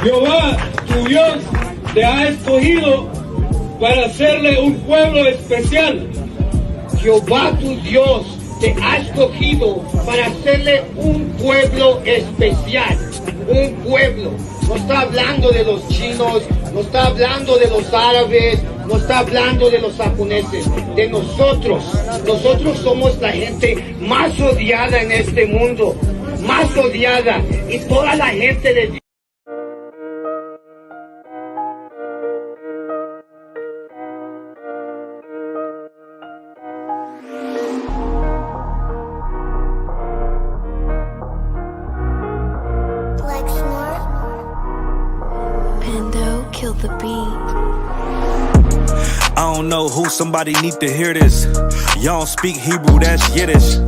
Jehová, tu Dios, te ha escogido para hacerle un pueblo especial. Jehová, tu Dios, te ha escogido para hacerle un pueblo especial. Un pueblo. No está hablando de los chinos, no está hablando de los árabes, no está hablando de los japoneses, de nosotros. Nosotros somos la gente más odiada en este mundo, más odiada, y toda la gente de Dios. Kill the beat. I don't know who, somebody need to hear this. Y'all don't speak Hebrew, that's Yiddish.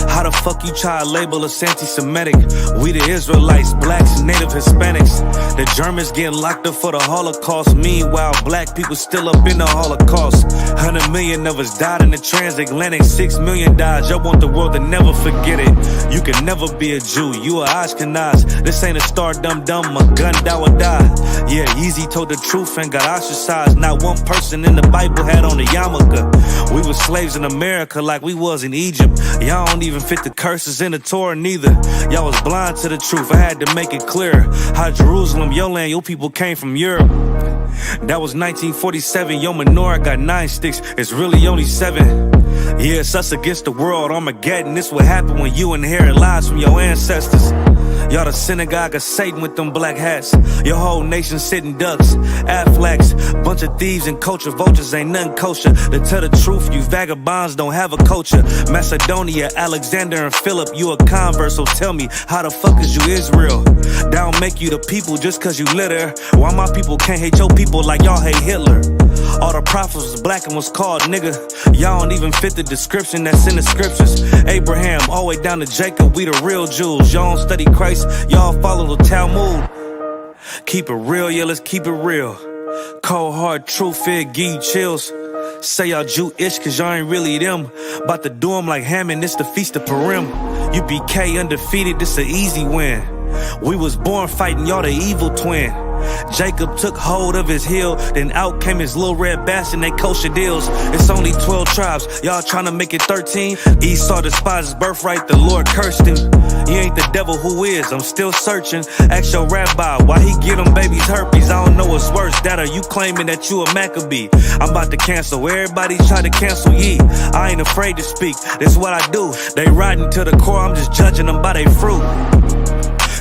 How the fuck you try to label us anti-Semitic? We the Israelites, blacks, native Hispanics. The Germans getting locked up for the Holocaust. Meanwhile, black people still up in the Holocaust. 100 million of us died in the transatlantic. 6 million died, y'all want the world to never forget it. You can never be a Jew, you a Ashkenaz. This ain't a star dum-dum, a gun die or die. Yeah, Yeezy told the truth and got ostracized. Not one person in the Bible had on a yarmulke. We were slaves in America like we was in Egypt. Y'all don't even fit the curses in the Torah neither. Y'all was blind to the truth, I had to make it clear. How Jerusalem, your land, your people came from Europe. That was 1947, your menorah got 9 sticks, it's really only 7. Yeah, it's us against the world, Armageddon. This what happened when you inherit lies from your ancestors. Y'all the synagogue of Satan with them black hats. Your whole nation sitting ducks, Aflacs. Bunch of thieves and culture vultures, ain't nothing kosher. To tell the truth, you vagabonds don't have a culture. Macedonia, Alexander and Philip, you a convert, so tell me, how the fuck is you Israel? That don't make you the people just cause you litter. Why my people can't hate your people like y'all hate Hitler? All the prophets was black and was called nigga. Y'all don't even fit the description that's in the scriptures. Abraham, all the way down to Jacob, we the real Jews. Y'all don't study Christ, y'all follow the Talmud. Keep it real, yeah, let's keep it real. Cold hard truth, it give you chills. Say y'all Jewish cause y'all ain't really them. About to do them like Hammond, it's the Feast of Purim. UPK undefeated, this an easy win. We was born fighting, y'all the evil twin. Jacob took hold of his heel, then out came his little red bastard, they kosher deals. It's only 12 tribes, y'all trying to make it 13. Esau despised his birthright, the Lord cursed him. He ain't the devil, who is? I'm still searching. Ask your rabbi, why he get them babies herpes? I don't know what's worse, that or you claiming that you a Maccabee. I'm about to cancel, everybody try to cancel ye. I ain't afraid to speak, that's what I do. They riding to the core, I'm just judging them by their fruit.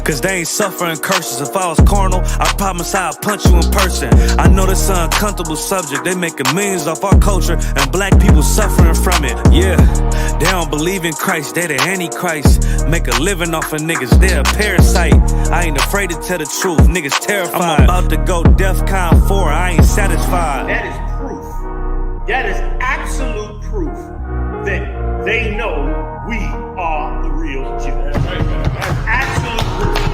Cause they ain't suffering curses. If I was carnal, I promise I'd punch you in person. I know this an uncomfortable subject. They making millions off our culture and black people suffering from it. Yeah, they don't believe in Christ, they the Antichrist. Make a living off of niggas, they a parasite. I ain't afraid to tell the truth, niggas terrified. I'm about to go DEFCON 4, I ain't satisfied. That is proof. That is absolute proof that they know we are the real Jews. That's absolute proof.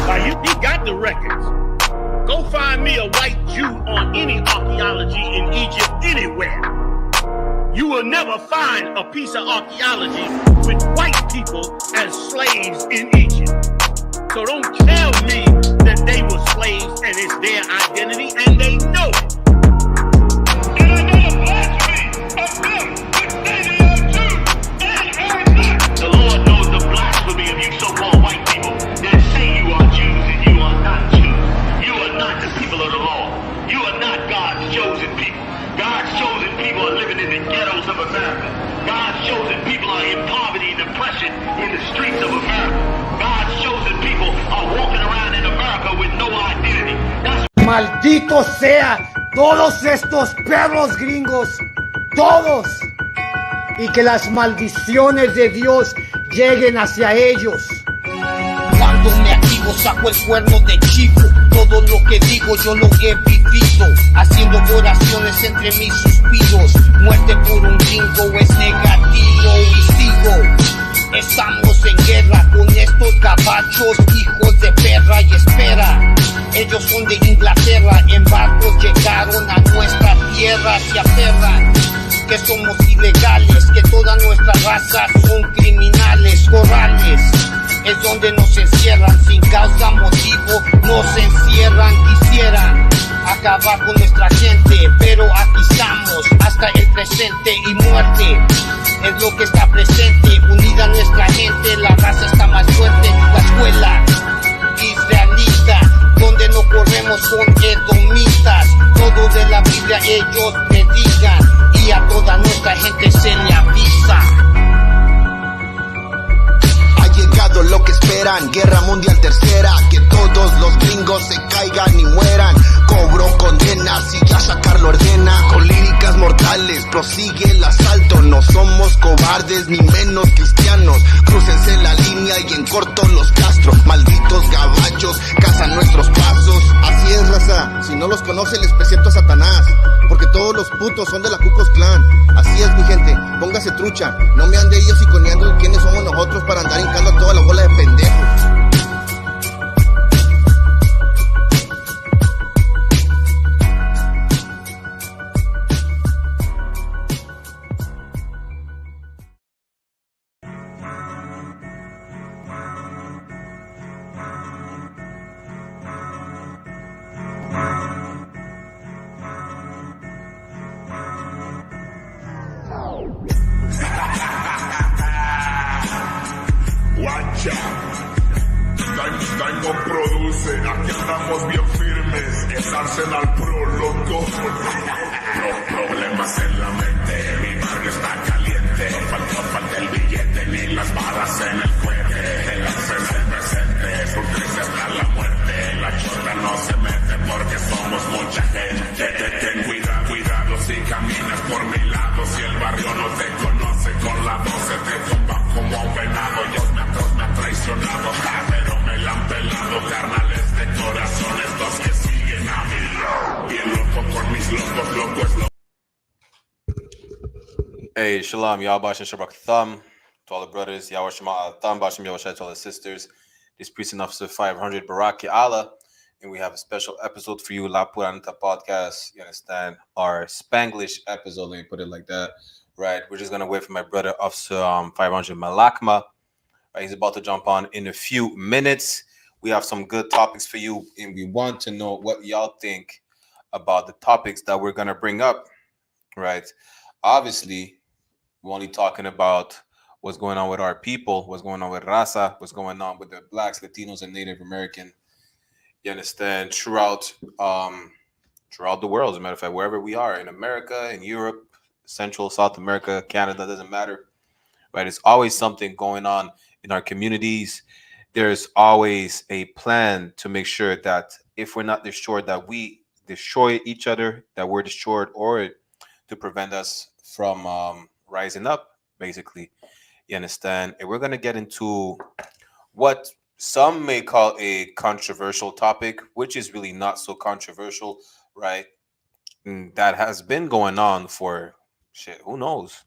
Now, he got the records. Go find me a white Jew on any archaeology in Egypt anywhere. You will never find a piece of archaeology with white people as slaves in Egypt. So don't tell me that they were slaves and it's their identity, and they know it. And I know the blasphemy of them that say they are Jews and are not. The Lord knows the blasphemy of you so-called white people that say you are Jews and you are not Jews. You are not the people of the law. You are not God's chosen people. God's chosen people are living in the ghettos of America. God's chosen people are in poverty and depression in the streets of America. God's chosen people are walking around in America with no identity. Maldito sea todos estos perros gringos, todos, y que las maldiciones de Dios lleguen hacia ellos. Cuando me activo saco el cuerno de chivo. Todo lo que digo yo lo he vivido, haciendo oraciones entre mis suspiros. Muerte por un gringo es negativo y sigo. Estamos en guerra con estos gabachos, hijos de perra, y espera. Ellos son de Inglaterra, en barcos llegaron a nuestra tierra, se aferran que somos ilegales, que toda nuestra raza son criminales. Corrales es donde nos encierran, sin causa, motivo, nos encierran. acabar con nuestra gente, pero aquí estamos hasta el presente y muerte es lo que está presente. Unida nuestra gente, la raza está más fuerte. La escuela israelita, donde no corremos con edomitas. Todo de la Biblia ellos predican y a toda nuestra gente se le avisa. Llegado lo que esperan, guerra mundial tercera, que todos los gringos se caigan y mueran. Cobro condenas y ya sacarlo ordena. Con líricas mortales prosigue el asalto. No somos cobardes ni menos cristianos. Crúcense la línea y en corto los castro. Malditos gabachos cazan nuestros pasos. Así es, raza, si no los conoce les presento a Satanás, porque todos los putos son de la Ku Klux Klan. Así es, mi gente, póngase trucha. No me ande ellos iconeando quiénes somos nosotros para andar hincando a toda la bola de pendejos. Dango produce, aquí andamos bien firmes, es Arsenal Pro, loco. Problemas en la mente, mi barrio está caliente, falta el billete ni las balas en el cohete. El Arsenal presente, por 13 hasta la muerte, la chota no se mete porque somos mucha gente. Ten cuidado si caminas por mi lado, si el barrio no te conoce, con la 12 te tumban como a un venado. Dios me ha traicionado, pero me la han pelado, carnales de corazón, estos que siguen a mí. Bien loco con mis locos. Hey, Shalom, Yahweh Shabbat Thumb, to all the brothers, Yahweh Shema Thumb, Bashim Yahweh to all the sisters. This precinct officer 500, Barak Allah, and we have a special episode for you, La Pura Neta podcast. You understand? Our Spanglish episode, let me put it like that. Right, we're just gonna wait for my brother Officer 500 Malakma. He's about to jump on in a few minutes. We have some good topics for you, and we want to know what y'all think about the topics that we're gonna bring up. Right, obviously, we're only talking about what's going on with our people, what's going on with Raza, what's going on with the Blacks, Latinos, and Native American. You understand? Throughout the world, as a matter of fact, wherever we are, in America, in Europe, Central, South America, Canada, doesn't matter. Right? It's always something going on in our communities. There's always a plan to make sure that if we're not destroyed, that we destroy each other, that we're destroyed, or to prevent us from rising up, basically. You understand? And we're going to get into what some may call a controversial topic, which is really not so controversial, right? That has been going on for, shit, who knows?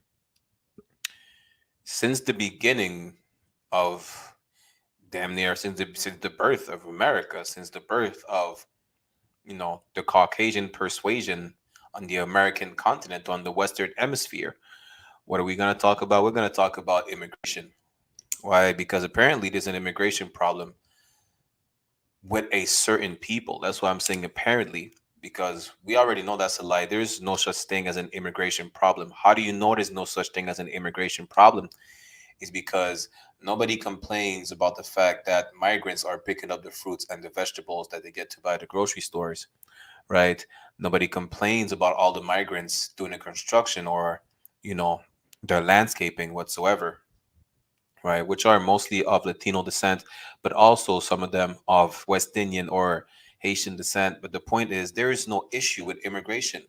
Since the beginning of damn near, since the birth of America, since the birth of, the Caucasian persuasion on the American continent, on the Western Hemisphere. What are we going to talk about? We're going to talk about immigration. Why? Because apparently there's an immigration problem with a certain people. That's why I'm saying apparently, because we already know that's a lie. There's no such thing as an immigration problem. How do you know there's no such thing as an immigration problem? Is because nobody complains about the fact that migrants are picking up the fruits and the vegetables that they get to buy at the grocery stores, right? Nobody complains about all the migrants doing the construction or, their landscaping whatsoever, right? Which are mostly of Latino descent, but also some of them of West Indian or Haitian descent. But the point is, there is no issue with immigration.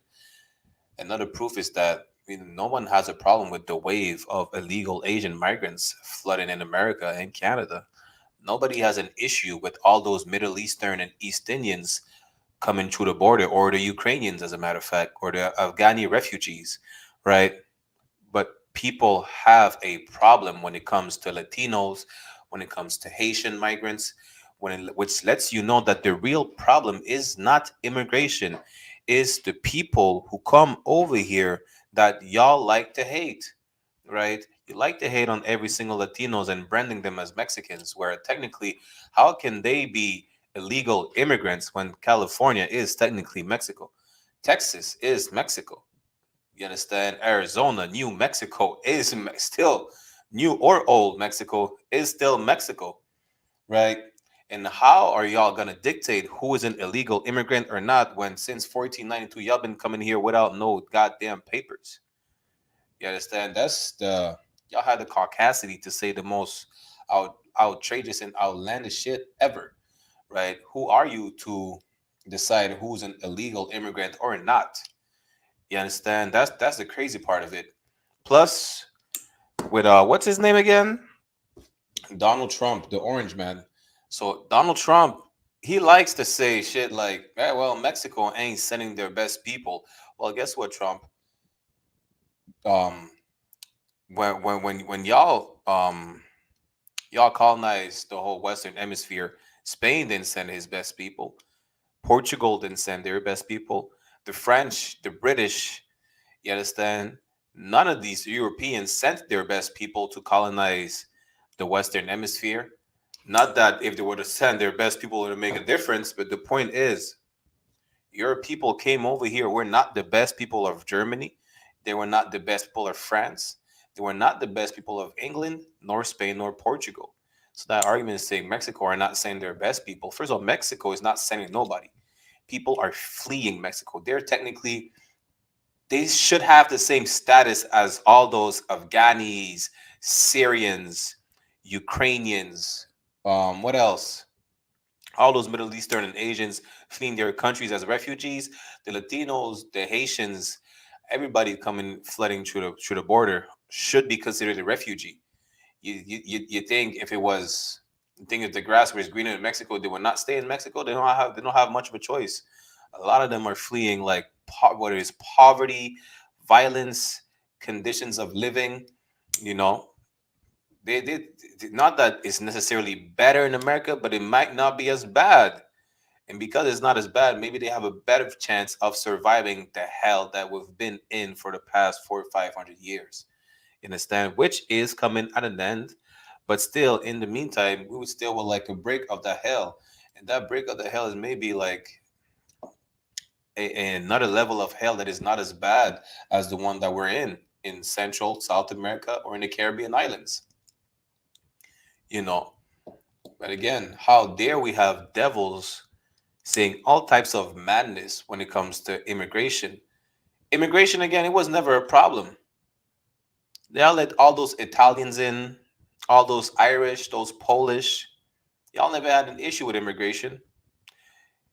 Another proof is that no one has a problem with the wave of illegal Asian migrants flooding in America and Canada. Nobody has an issue with all those Middle Eastern and East Indians coming through the border, or the Ukrainians, as a matter of fact, or the Afghani refugees, right? But people have a problem when it comes to Latinos, when it comes to Haitian migrants, which lets you know that the real problem is not immigration, is the people who come over here that y'all like to hate, right? You like to hate on every single Latinos and branding them as Mexicans, where technically, how can they be illegal immigrants when California is technically Mexico. Texas is Mexico. You understand? Arizona, New Mexico is still new or old Mexico is still Mexico, right? And how are y'all gonna dictate who is an illegal immigrant or not when since 1492 y'all been coming here without no goddamn papers? You understand? That's the y'all had the caucasity to say the most outrageous and outlandish shit ever, right? Who are you to decide who's an illegal immigrant or not? You understand? That's the crazy part of it. Plus, with what's his name again? Donald Trump, the orange man. So Donald Trump, he likes to say shit like, well, Mexico ain't sending their best people. Well, guess what, Trump? Um, when y'all colonized the whole Western Hemisphere, Spain didn't send his best people. Portugal didn't send their best people. The French, the British, you understand? None of these Europeans sent their best people to colonize the Western Hemisphere. Not that if they were to send their best people, it would make a difference, but the point is, your people came over here. We're not the best people of Germany. They were not the best people of France. They were not the best people of England, nor Spain, nor Portugal. So that argument is saying Mexico are not sending their best people. First of all, Mexico is not sending nobody. People are fleeing Mexico. They should have the same status as all those Afghanis, Syrians, Ukrainians. What else? All those Middle Eastern and Asians fleeing their countries as refugees. The Latinos, the Haitians, everybody coming flooding through the border should be considered a refugee. You think if it was, you think if the grass was greener in Mexico, they would not stay in Mexico. They don't have much of a choice. A lot of them are fleeing like what is poverty, violence, conditions of living. You know, they not that it's necessarily better in America, but it might not be as bad. And because it's not as bad, maybe they have a better chance of surviving the hell that we've been in for the past 400 or 500 years. You understand? Which is coming at an end. But still, in the meantime, we would still would like a break of the hell. And that break of the hell is maybe like another level of hell that is not as bad as the one that we're in Central, South America, or in the Caribbean islands. You know, but again, how dare we have devils saying all types of madness when it comes to immigration? Immigration, again, it was never a problem. They all let all those Italians in, all those Irish, those Polish. Y'all never had an issue with immigration.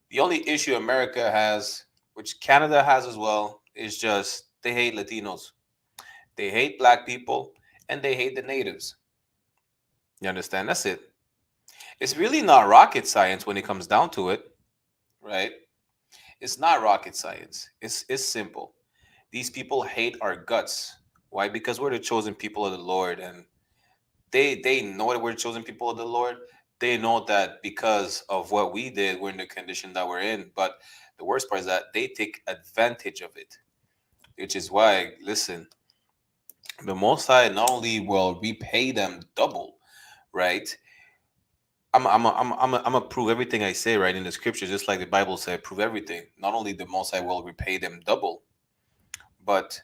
The only issue America has, which Canada has as well, is just they hate Latinos. They hate black people and they hate the natives. You understand? That's it. It's really not rocket science when it comes down to it, right? It's not rocket science. It's simple. These people hate our guts. Why? Because we're the chosen people of the Lord, and they know that we're the chosen people of the Lord. They know that because of what we did, we're in the condition that we're in. But the worst part is that they take advantage of it, which is why, listen, the Most High not only will repay them double, right? I'm gonna prove everything I say right in the scriptures, just like the Bible said, prove everything. Not only the Most High will repay them double, but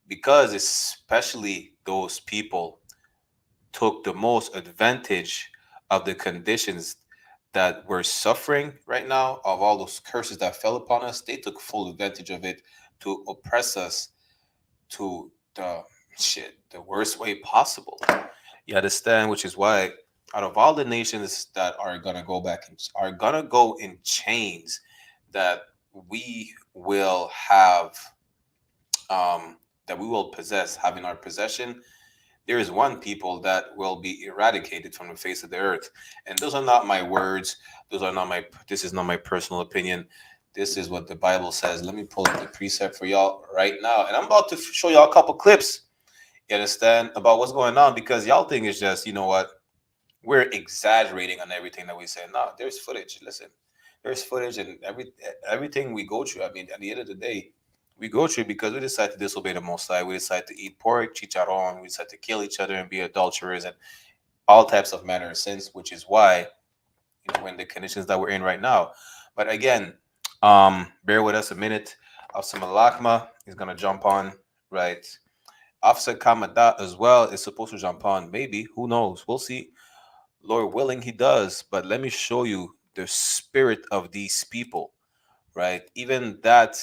because especially those people took the most advantage of the conditions that we're suffering right now, of all those curses that fell upon us, they took full advantage of it to oppress us to the worst way possible. You understand? Which is why out of all the nations that are gonna go back and are gonna go in chains, that we will have that we will possess, having our possession, there is one people that will be eradicated from the face of the earth. And those are not my words. This is not my personal opinion. This is what the Bible says. Let me pull up the precept for y'all right now. And I'm about to show y'all a couple clips, you understand, about what's going on, because y'all think it's just, you know what, we're exaggerating on everything that we say. No, there's footage. Listen, there's footage and everything we go through. I mean, at the end of the day, we go through because we decide to disobey the Most High. We decide to eat pork, chicharron. We decide to kill each other and be adulterers and all types of manner of sins, which is why, when the conditions that we're in right now. But again, bear with us a minute. Officer Malakma is gonna jump on, right? Officer Kamada as well is supposed to jump on. Maybe, who knows? We'll see. Lord willing, he does. But let me show you the spirit of these people, right? Even that,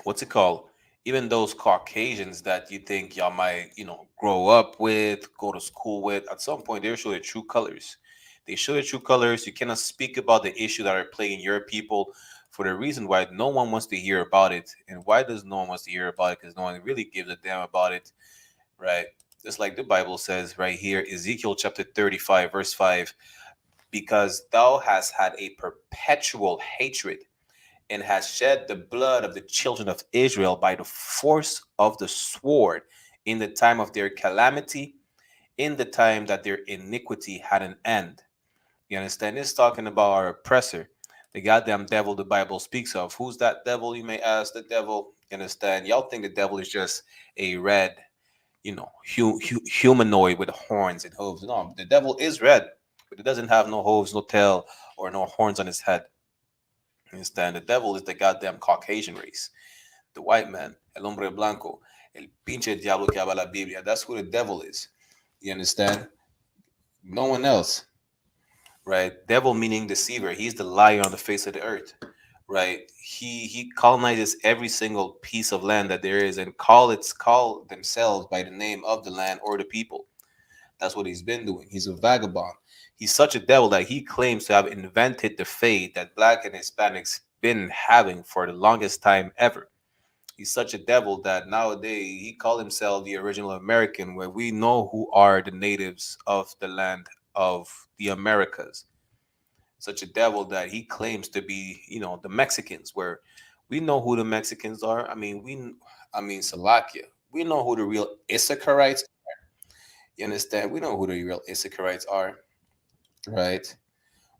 what's it called? Even those Caucasians that you think y'all might, grow up with, go to school with, at some point they show their true colors. They show their true colors. You cannot speak about the issue that are plaguing your people for the reason why no one wants to hear about it. And why does no one wants to hear about it? Because no one really gives a damn about it, right? Just like the Bible says right here, Ezekiel chapter 35, verse 5, because thou hast had a perpetual hatred and has shed the blood of the children of Israel by the force of the sword in the time of their calamity, in the time that their iniquity had an end. You understand? It's talking about our oppressor, the goddamn devil the Bible speaks of. Who's that devil, you may ask? The devil, you understand? Y'all think the devil is just a red, humanoid with horns and hooves. No, the devil is red, but it doesn't have no hooves, no tail, or no horns on his head. Understand? The devil is the goddamn Caucasian race, the white man, el hombre blanco, el pinche diablo que habla la Biblia. That's who the devil is. You understand? No one else, right? Devil meaning deceiver. He's the liar on the face of the earth, right? He colonizes every single piece of land that there is and call themselves by the name of the land or the people. That's what he's been doing. He's a vagabond. He's such a devil that he claims to have invented the faith that Black and Hispanics been having for the longest time ever. He's such a devil that nowadays he called himself the original American, where we know who are the natives of the land of the Americas. Such a devil that he claims to be, the Mexicans, where we know who the Mexicans are. I mean, Salakia. We know who the real Issacharites are. You understand? We know who the real Issacharites are. Right.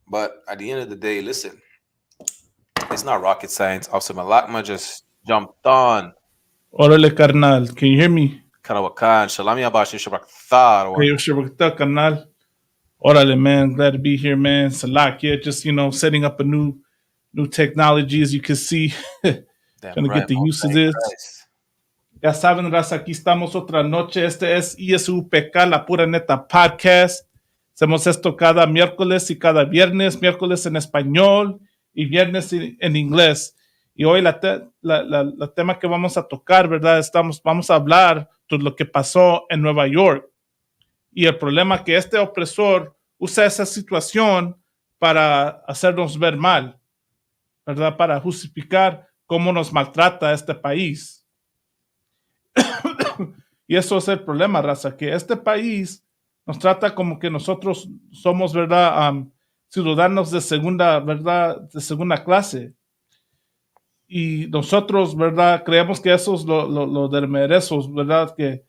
But at the end of the day, listen, it's not rocket science. Officer Malakma just jumped on. Órale, carnal. Can you hear me? Karawakan, Shalami Abashi Shabakthar. Hey, Shabakta, carnal. Órale, man. Glad to be here, man. Salakia, just, setting up a new technology, as you can see. Trying to get the use of this. Ya saben, raza, aquí estamos otra noche. Este es ISUPK, la Pura Neta Podcast. Hacemos esto cada miércoles y cada viernes, miércoles en español y viernes en inglés. Y hoy la tema que vamos a tocar, ¿verdad? Vamos a hablar de lo que pasó en Nueva York y el problema que este opresor usa esa situación para hacernos ver mal, ¿verdad? Para justificar cómo nos maltrata este país. Y eso es el problema, raza, que este país nos trata como que nosotros somos, ¿verdad? Ciudadanos de segunda, ¿verdad? De segunda clase. Y nosotros, ¿verdad? Creemos que eso es lo de merecemos, ¿verdad? Que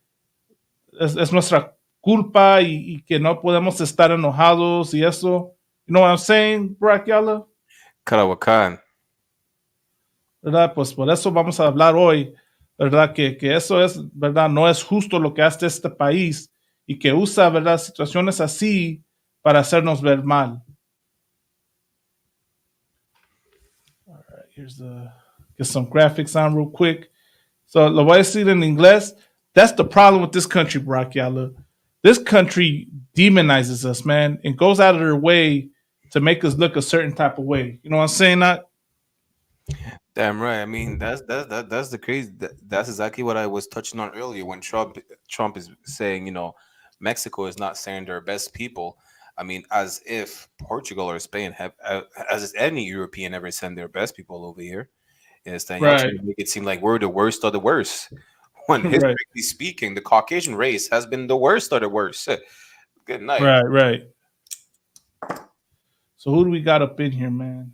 es nuestra culpa y que no podemos estar enojados y eso. You know what I'm saying, Brakiala? Karawakan. ¿Verdad? Pues por eso vamos a hablar hoy, ¿verdad? Que eso es, ¿verdad? No es justo lo que hace este país y que usa, ¿verdad? Situaciones así para hacernos ver mal. All right, get some graphics on real quick. So, lo voy a decir en inglés. That's the problem with this country, Brakiala. This country demonizes us, man, and goes out of their way to make us look a certain type of way. You know what I'm saying? That? Damn right. I mean, that's the crazy. That's exactly what I was touching on earlier when Trump is saying, Mexico is not sending their best people. I mean, as if Portugal or Spain have, as if any European ever send their best people over here. You understand? Right. Y'all make it seem like we're the worst of the worst. When historically speaking, the Caucasian race has been the worst of the worst. Good night. Right. So who do we got up in here, man?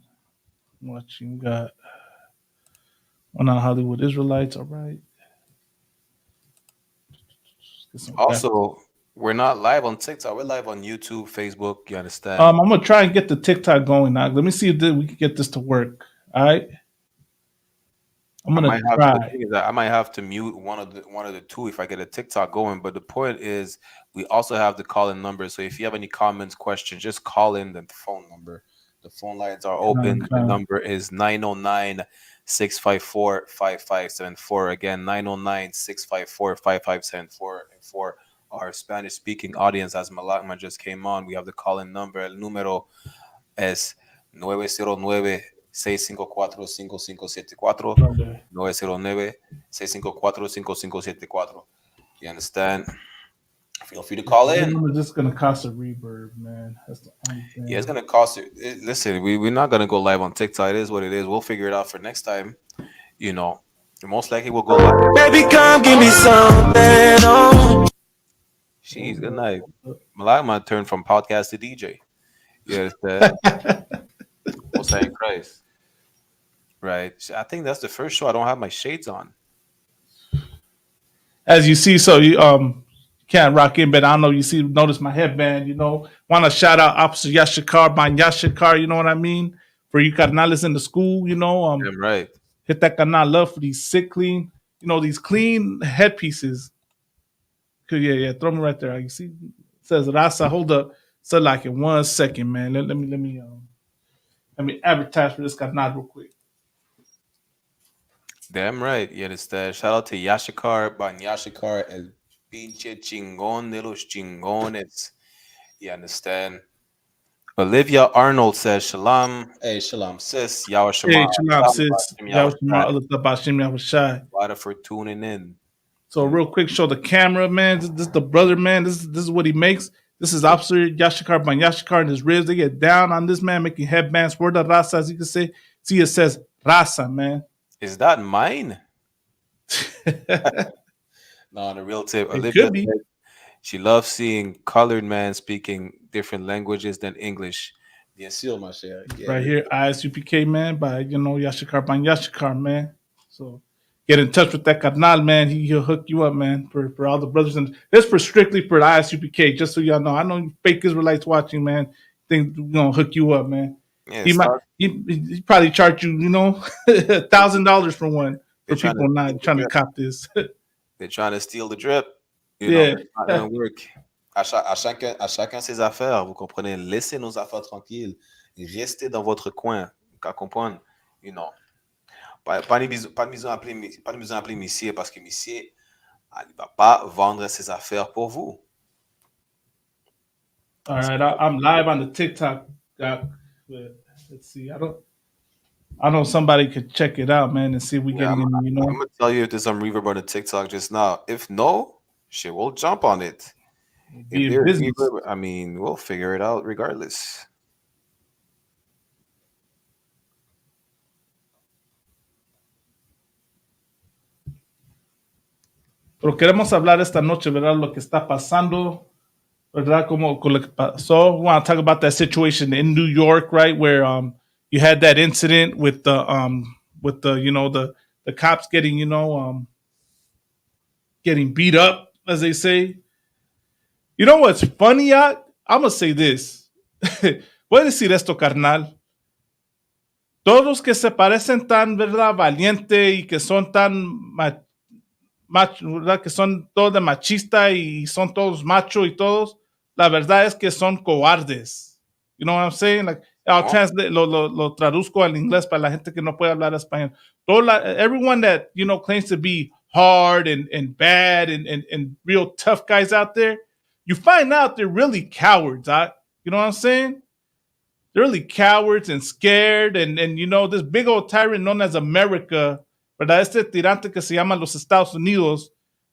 Watching, we got one on Hollywood Israelites. All right. Also, we're not live on TikTok. We're live on YouTube, Facebook. You understand? I'm gonna try and get the TikTok going now. Let me see if we can get this to work. All right. I'm gonna The try. thing is that I might have to mute one of the two if I get a TikTok going. But the point is, we also have the call-in number. So if you have any comments, questions, just call in the phone number. The phone lines are open. The number is 909-654-5574. Again, 909-654-5574. And for our Spanish-speaking audience, as Malakma just came on, we have the call-in number. El número es 909-654-5574. 909-654-5574. You understand? Feel free to call in. I'm just gonna cost a reverb, man. That's the only thing. Yeah, it's gonna cost you. Listen, we're not gonna go live on TikTok. It is what it is. We'll figure it out for next time. You know, most likely we'll go live. Baby, come give me something. Oh. Jeez, good night. My turn from podcast to DJ. You understand? Most high in Christ. Right. I think that's the first show I don't have my shades on. As you see, so you can't rock in, but I know you notice my headband, you know. Want to shout out Officer Yashikar, Ban Yashikar, you know what I mean? For you carnales in the school, you know. Damn right. Hit that canal love for these sick clean, you know, these clean headpieces. Yeah, throw me right there. You see, it says Rasa. Hold up. So like in 1 second, man. Let me advertise for this canal real quick. Damn right. You understand? Shout out to Yashikar, Ban Yashikar, el pinche chingón de los chingones. You understand? Olivia Arnold says, Shalom. Hey, Shalom, sis. Yawa Shema. Hey, Shalom, sis. Yawa Shema. Water for tuning in. So real quick, show the camera, man. This is the brother, man. This is what he makes. This is Officer Yashikar Ban Yashikar and his ribs. They get down on this man, making headbands. Word of Rasa, as you can say. See, it says Rasa, man. Is that mine? No, on the real tip. It Olivia could be. said she loves seeing colored men speaking different languages than English. Bien sûr, ma chère. Yeah. Right here, ISUPK, man, by, you know, Yashikar Ban Yashikar, man. So get in touch with that carnal, man. He'll hook you up, man, for all the brothers. And this for strictly for the ISUPK, just so y'all know. I know fake Israelites watching, man. Think we're going to hook you up, man. Yeah, he probably charge you, you know, $1,000 for one. For people not trying to cop this. They're trying to steal the drip. You know, it's not gonna work. À chacun ses affaires, vous comprenez? Laissez nos affaires tranquilles. Restez dans votre coin. Vous comprenez? You know. Pas de besoin d'appeler Missier parce que Missier ne va pas vendre ses affaires pour vous. All right, I'm live on the TikTok. Let's see. I know somebody could check it out, man, and see if we get any, you know. I'm gonna tell you if there's some reverb on the TikTok just now. If no, shit, we'll jump on it. If there's reverb, I mean, we'll figure it out regardless. Pero queremos hablar esta noche, ¿verdad? Lo que está pasando, ¿verdad? Como con lo que pasó. We want to talk about that situation in New York, right? Where you had that incident with the you know, the cops getting, you know, getting beat up, as they say. You know what's funny, I'm gonna say this. Voy a decir esto, carnal. Todos que se parecen tan, ¿verdad? Valiente y que son tan ¿verdad? Que son todos de machista y son todos macho y todos, la verdad es que son cobardes. You know what I'm saying? Like, I'll translate, lo traduzco al inglés para la gente que no puede hablar español. Everyone that, you know, claims to be hard and bad and real tough guys out there, you find out they're really cowards. You know what I'm saying? They're really cowards and scared. And you know, this big old tyrant known as America, ¿verdad? Este tirante que se llama los Estados Unidos,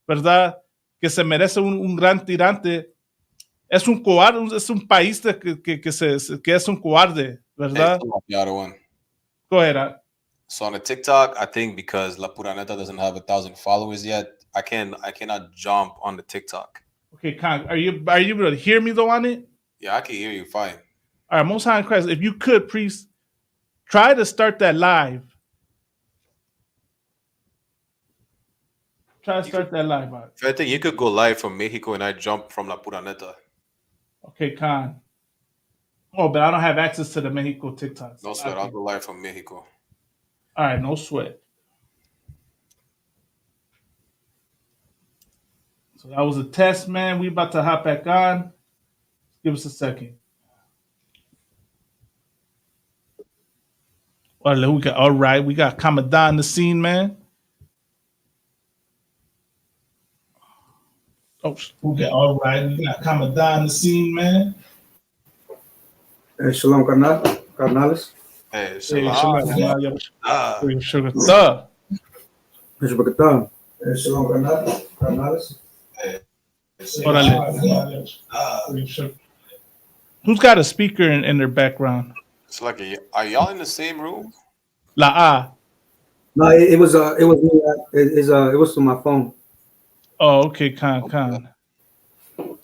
¿verdad? Que se merece un gran tirante. Es un cobarde, es un país que es un cobarde, ¿verdad? The other one. Go ahead. So on the TikTok, I think because La Pura Neta doesn't have 1,000 followers yet, I cannot jump on the TikTok. Okay, Khan, are you able to hear me though on it? Yeah, I can hear you fine. All right, Most High in Christ, if you could, please try to start that live. Try to start that live. I think you could go live from Mexico and I jump from La Pura Neta. Okay, Khan. Oh, but I don't have access to the Mexico TikTok. No sweat, I'll go live from Mexico. All right, no sweat. So that was a test, man. We about to hop back on. Give us a second. All right, we got Kamada in the scene, man. Oh, okay, all right, we got Kamada in the scene, man. Shalom, carnales. Hey, Shalom. shalom. Shalom, carnales. Who's got a speaker in their background? It's like, are y'all in the same room? No, it was it was from my phone. Oh, okay, Con. All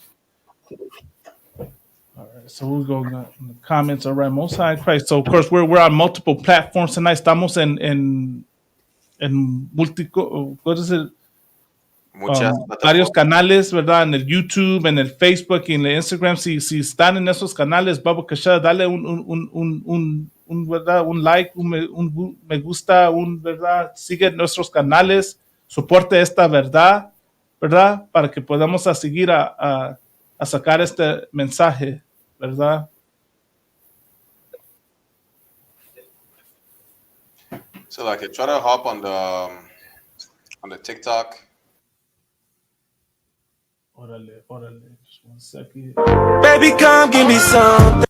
right, so we'll go in the comments. All right, Most High Christ. So of course we're on multiple platforms tonight. Estamos en what is it? Varios canales, ¿verdad? En el YouTube, en el Facebook y en el Instagram. Si están en esos canales, Baba Kasha, dale ¿verdad? Un like, un me gusta, ¿verdad? Sigue nuestros canales, soporte esta verdad, ¿verdad? Para que podamos seguir a sacar este mensaje, ¿verdad? So like, try to hop on the TikTok. Órale. Just 1 second. Baby, come give me something.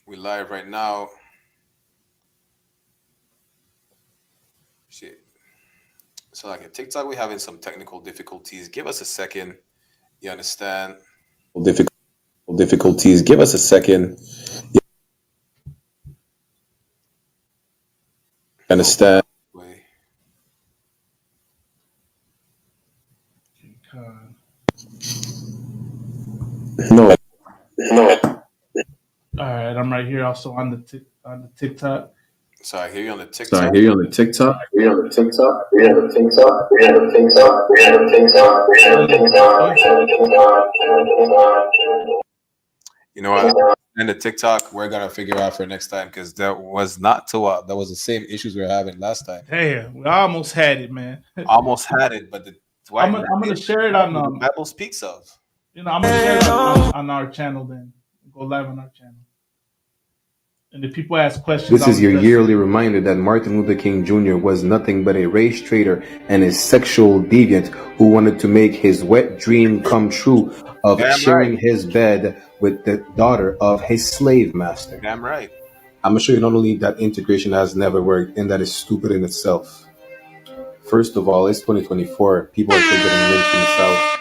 We live right now. Shit. So like at TikTok, we're having some technical difficulties. Give us a second. You understand? Difficulties. Give us a second. Understand? No. All right, I'm right here also on the TikTok. So I hear you on the TikTok. You know what? And the TikTok, we're gonna figure out for next time because that was not too. That was the same issues we were having last time. Damn, we almost had it, man. Almost had it, but I'm gonna share it on the Bible speaks of. You know, I'm gonna share it on our channel. Then go live on our channel. And if people ask questions, this is your yearly reminder that Martin Luther King Jr. was nothing but a race traitor and a sexual deviant who wanted to make his wet dream come true of sharing his bed with the daughter of his slave master. Damn right. I'm gonna show you not only that integration has never worked and that is stupid in itself. First of all, it's 2024. People are still getting lynched in the South.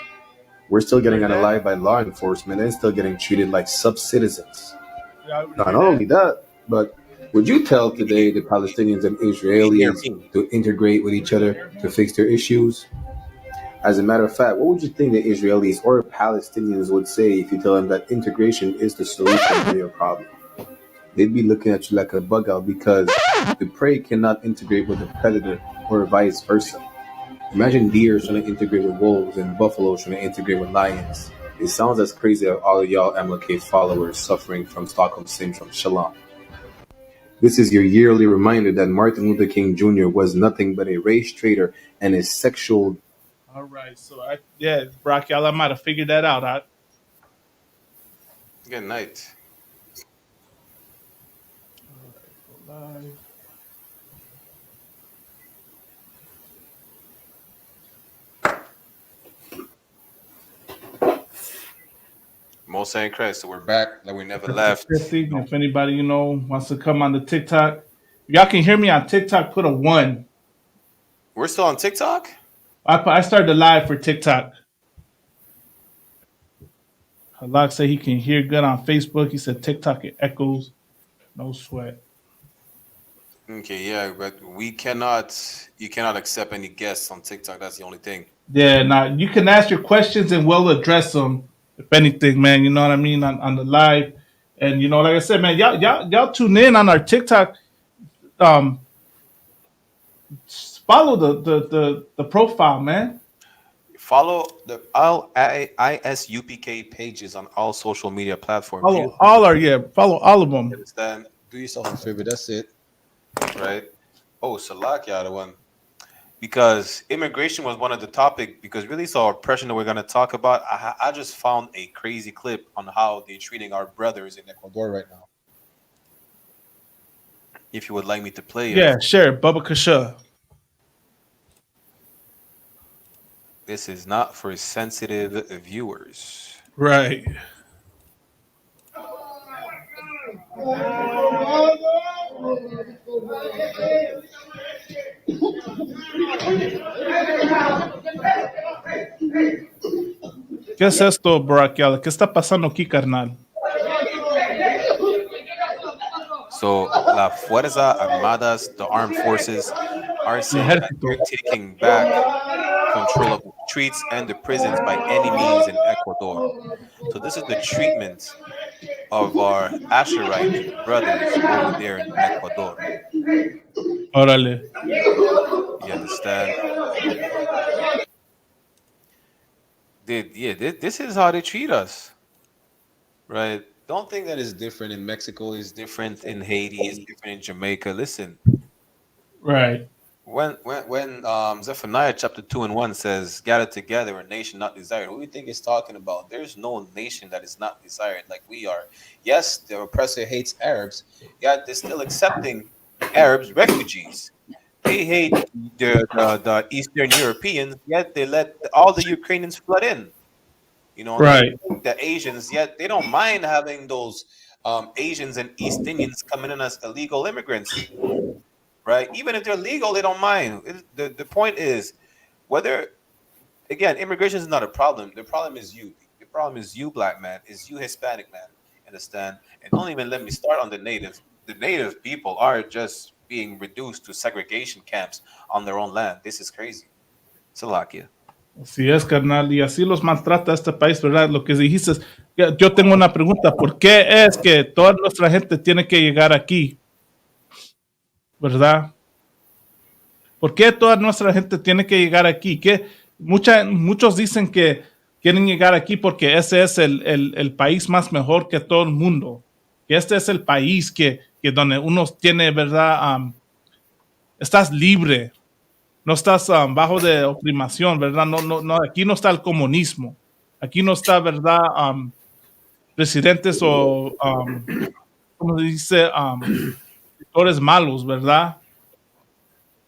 We're still getting unalived by law enforcement and still getting treated like sub-citizens. Not only that, but would you tell today the Palestinians and Israelis to integrate with each other to fix their issues? As a matter of fact, what would you think the Israelis or Palestinians would say if you tell them that integration is the solution to your problem? They'd be looking at you like a bug out because the prey cannot integrate with the predator or vice versa. Imagine deer trying to integrate with wolves and buffaloes trying to integrate with lions. It sounds as crazy as all of y'all MLK followers suffering from Stockholm Syndrome. Shalom. This is your yearly reminder that Martin Luther King Jr. was nothing but a race traitor and a sexual... All right, so Brock, y'all, I might have figured that out. Good night. All right, go live. Most High Christ, so we're back like we never left. If anybody wants to come on the TikTok, y'all can hear me on TikTok. Put a 1. We're still on TikTok. I started live for TikTok. Halak said he can hear good on Facebook. He said TikTok it echoes. No sweat. Okay, yeah, but you cannot accept any guests on TikTok. That's the only thing. Yeah, now you can ask your questions and we'll address them. If anything, man, you know what I mean, on the live. And like I said, man, y'all tune in on our TikTok. Follow the profile, man. Follow the ISUPK pages on all social media platforms. Follow all of them. Understand? Do yourself a favor. That's it, right? Oh, Salakia, the one. because immigration was one of the topic. Because really, so oppression that we're going to talk about. I just found a crazy clip on how they're treating our brothers in Ecuador right now. If you would like me to play it. Yeah, sure. Baba Kasha. This is not for sensitive viewers. Right. ¿Qué es esto, Braquial? ¿Qué está pasando aquí, carnal? So, la Fuerza Armadas, the armed forces, are saying that they're taking back control of the streets and the prisons by any means in Ecuador. So this is the treatment of our Asherite brothers over there in Ecuador. Órale. You understand? This is how they treat us, right? Don't think that it's different in Mexico, it's different in Haiti, it's different in Jamaica. Listen, right? When Zephaniah chapter 2:1 says, "Gather together, a nation not desired," who do you think it's talking about? There's no nation that is not desired like we are. Yes, the oppressor hates Arabs, yet they're still accepting Arabs refugees. They hate the Eastern Europeans, yet they let all the Ukrainians flood in. You know, right? The Asians, yet they don't mind having those Asians and East Indians coming in as illegal immigrants. Right? Even if they're legal, they don't mind. The point is, whether, again, immigration is not a problem. The problem is you. The problem is you, black man. Is you, Hispanic man. Understand? And don't even let me start on the natives. The native people are just being reduced to segregation camps on their own land. This is crazy. Slovakia. Así es, carnal. Y así los maltrata este país, ¿verdad? Lo que dijiste. Yo tengo una pregunta. ¿Por qué es que toda nuestra gente tiene que llegar aquí? ¿Verdad? ¿Por qué toda nuestra gente tiene que llegar aquí? Muchos dicen que quieren llegar aquí porque ese es el país más mejor que todo el mundo. Que este es el país que donde uno tiene, ¿verdad? Estás libre. No estás bajo de opresión, ¿verdad? No, aquí no está el comunismo. Aquí no está, ¿verdad? Presidentes o, ¿cómo se dice? Sectores malos, ¿verdad?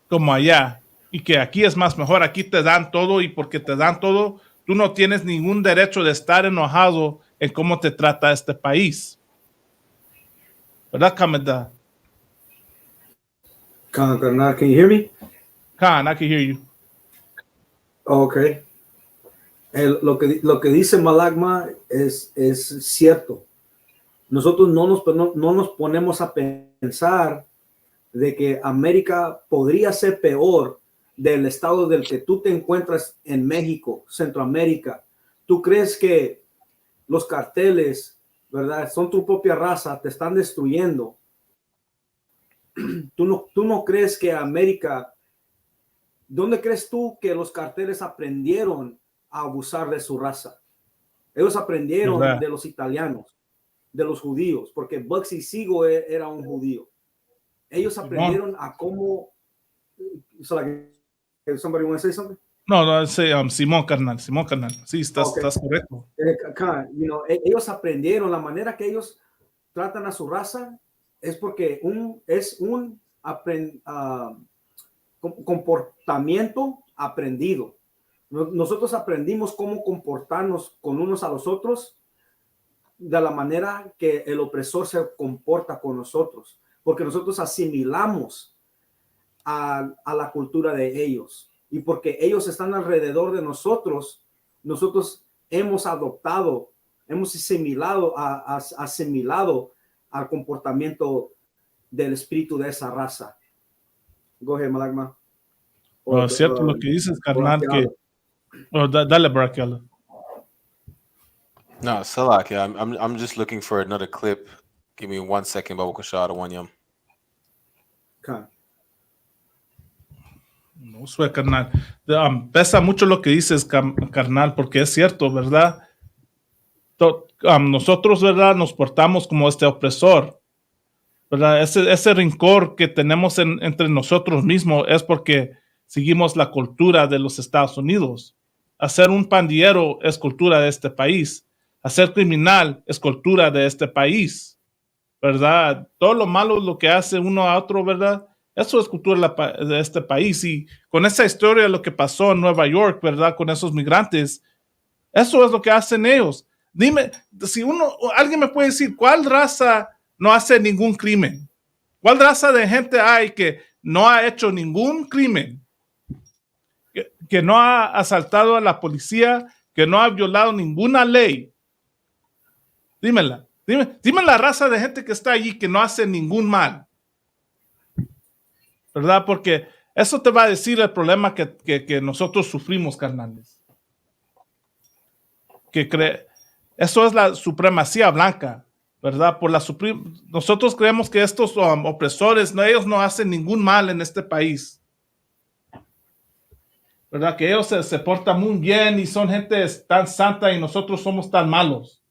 Como allá. Y que aquí es más mejor. Aquí te dan todo y porque te dan todo, tú no tienes ningún derecho de estar enojado en cómo te trata este país. ¿Verdad, Kameda? Can you hear me? Khan, I can hear you. Okay. Lo que dice Malagma es cierto. Nosotros no nos ponemos a pensar de que América podría ser peor del estado del que tú te encuentras en México, Centroamérica. ¿Tú crees que los carteles, verdad, son tu propia raza, te están destruyendo? ¿Tú no crees que América, dónde crees tú que los carteles aprendieron a abusar de su raza? Ellos aprendieron de los italianos, de los judíos, porque Bugsy Siegel era un judío. Ellos aprendieron a cómo. Somebody want to say something? No, Simón carnal. Sí, estás correcto. Ellos aprendieron la manera que ellos tratan a su raza es porque es un comportamiento aprendido. Nosotros aprendimos cómo comportarnos con unos a los otros de la manera que el opresor se comporta con nosotros, porque nosotros asimilamos a la cultura de ellos, y porque ellos están alrededor de nosotros hemos adoptado, hemos asimilado al comportamiento del espíritu de esa raza. Go ahead, Malagma. Cierto lo que dices, carnal, que dale, Braquial. No, Salaki, I'm just looking for another clip. Give me 1 second, Babu Kashada, one yum. Okay. No sé, carnal. Pesa mucho lo que dices, carnal, porque es cierto, ¿verdad? Nosotros, ¿verdad? Nos portamos como este opresor, ¿verdad? Ese rencor que tenemos entre nosotros mismos es porque seguimos la cultura de los Estados Unidos. Hacer un pandillero es cultura de este país. Hacer criminal es cultura de este país, ¿verdad? Todo lo malo, lo que hace uno a otro, ¿verdad? Eso es cultura de este país. Y con esa historia, lo que pasó en Nueva York, ¿verdad? Con esos migrantes, eso es lo que hacen ellos. Dime, si alguien me puede decir, ¿cuál raza no hace ningún crimen? ¿Cuál raza de gente hay que no ha hecho ningún crimen? Que no ha asaltado a la policía, que no ha violado ninguna ley. Dímela. Dime la raza de gente que está allí que no hace ningún mal. ¿Verdad? Porque eso te va a decir el problema que nosotros sufrimos, carnales. Eso es la supremacía blanca, ¿verdad? Nosotros creemos que estos opresores, ellos no hacen ningún mal en este país. ¿Verdad? Que ellos se portan muy bien y son gente tan santa y nosotros somos tan malos.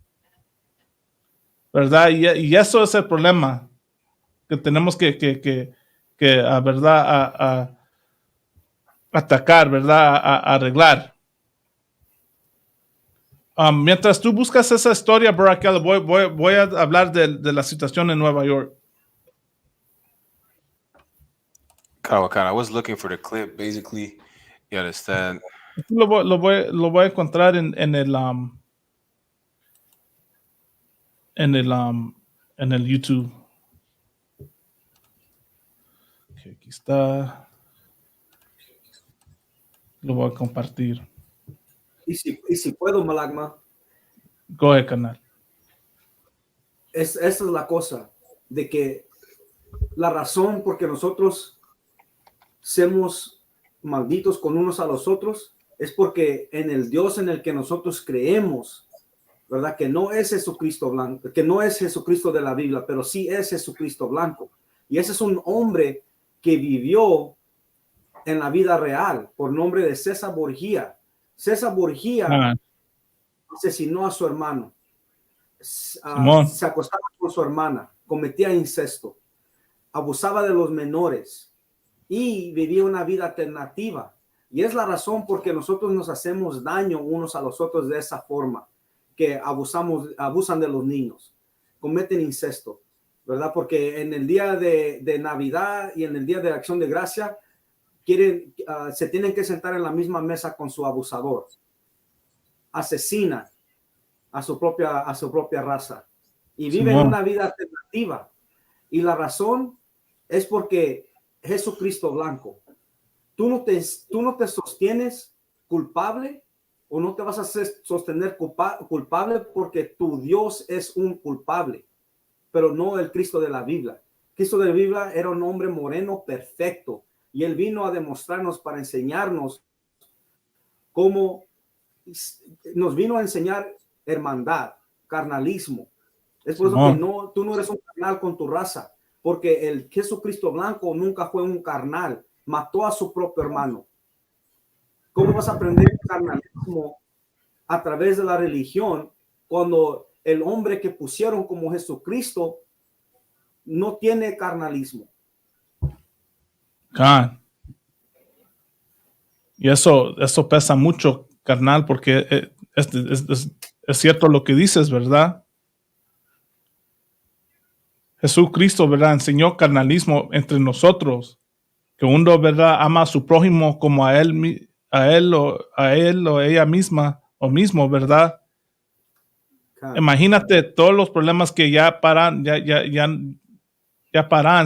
¿Verdad? Y eso es el problema que tenemos que ¿verdad? A atacar, ¿verdad? A arreglar. Mientras tú buscas esa historia, Bro, voy a hablar de la situación en Nueva York. Kawakan, I was looking for the clip, basically. You understand? Lo voy a encontrar en el YouTube. Okay, aquí está. Lo voy a compartir. Y si puedo, Malagma. Go ahead, canal. Esa es la cosa, de que la razón por que nosotros somos malditos con unos a los otros es porque en el Dios en el que nosotros creemos, ¿verdad? Que no es Jesucristo blanco, que no es Jesucristo de la Biblia, pero sí es Jesucristo blanco. Y ese es un hombre que vivió en la vida real por nombre de César Borgia. César Borgia asesinó a su hermano, se acostaba con su hermana, cometía incesto, abusaba de los menores y vivía una vida alternativa. Y es la razón por que nosotros nos hacemos daño unos a los otros de esa forma, que abusan de los niños, cometen incesto, ¿verdad? Porque en el día de Navidad y en el día de Acción de Gracia se tienen que sentar en la misma mesa con su abusador. Asesinan a su propia raza y viven una vida alternativa. Y la razón es porque Jesucristo blanco, tú no te sostienes culpable o no te vas a sostener culpable porque tu Dios es un culpable, pero no el Cristo de la Biblia. Cristo de la Biblia era un hombre moreno perfecto y él vino a demostrarnos para enseñarnos cómo nos vino a enseñar hermandad, carnalismo. Es por eso que tú no eres un carnal con tu raza, porque el Jesucristo blanco nunca fue un carnal, mató a su propio hermano. ¿Cómo vas a aprender carnalismo a través de la religión cuando el hombre que pusieron como Jesucristo no tiene carnalismo? Y eso pesa mucho, carnal, porque es cierto lo que dices, ¿verdad? Jesucristo, ¿verdad? Enseñó carnalismo entre nosotros, que uno, ¿verdad? Ama a su prójimo como a él o ella misma o mismo, ¿verdad? Imagínate todos los problemas que ya paran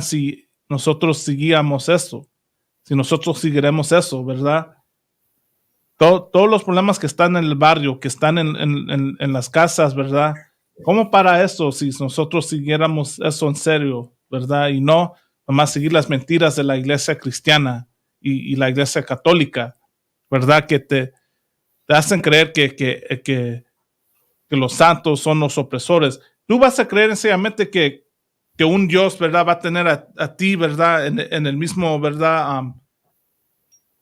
si nosotros seguíamos eso, si nosotros seguiremos eso, ¿verdad? Todos los problemas que están en el barrio, que están en las casas, ¿verdad? ¿Cómo para eso si nosotros siguiéramos eso en serio, ¿verdad? Y no nomás seguir las mentiras de la iglesia cristiana y la iglesia católica, ¿verdad? Que te hacen creer que los santos son los opresores. Tú vas a creer sencillamente que un Dios, ¿verdad? Va a tener a ti, ¿verdad? En el mismo, ¿verdad?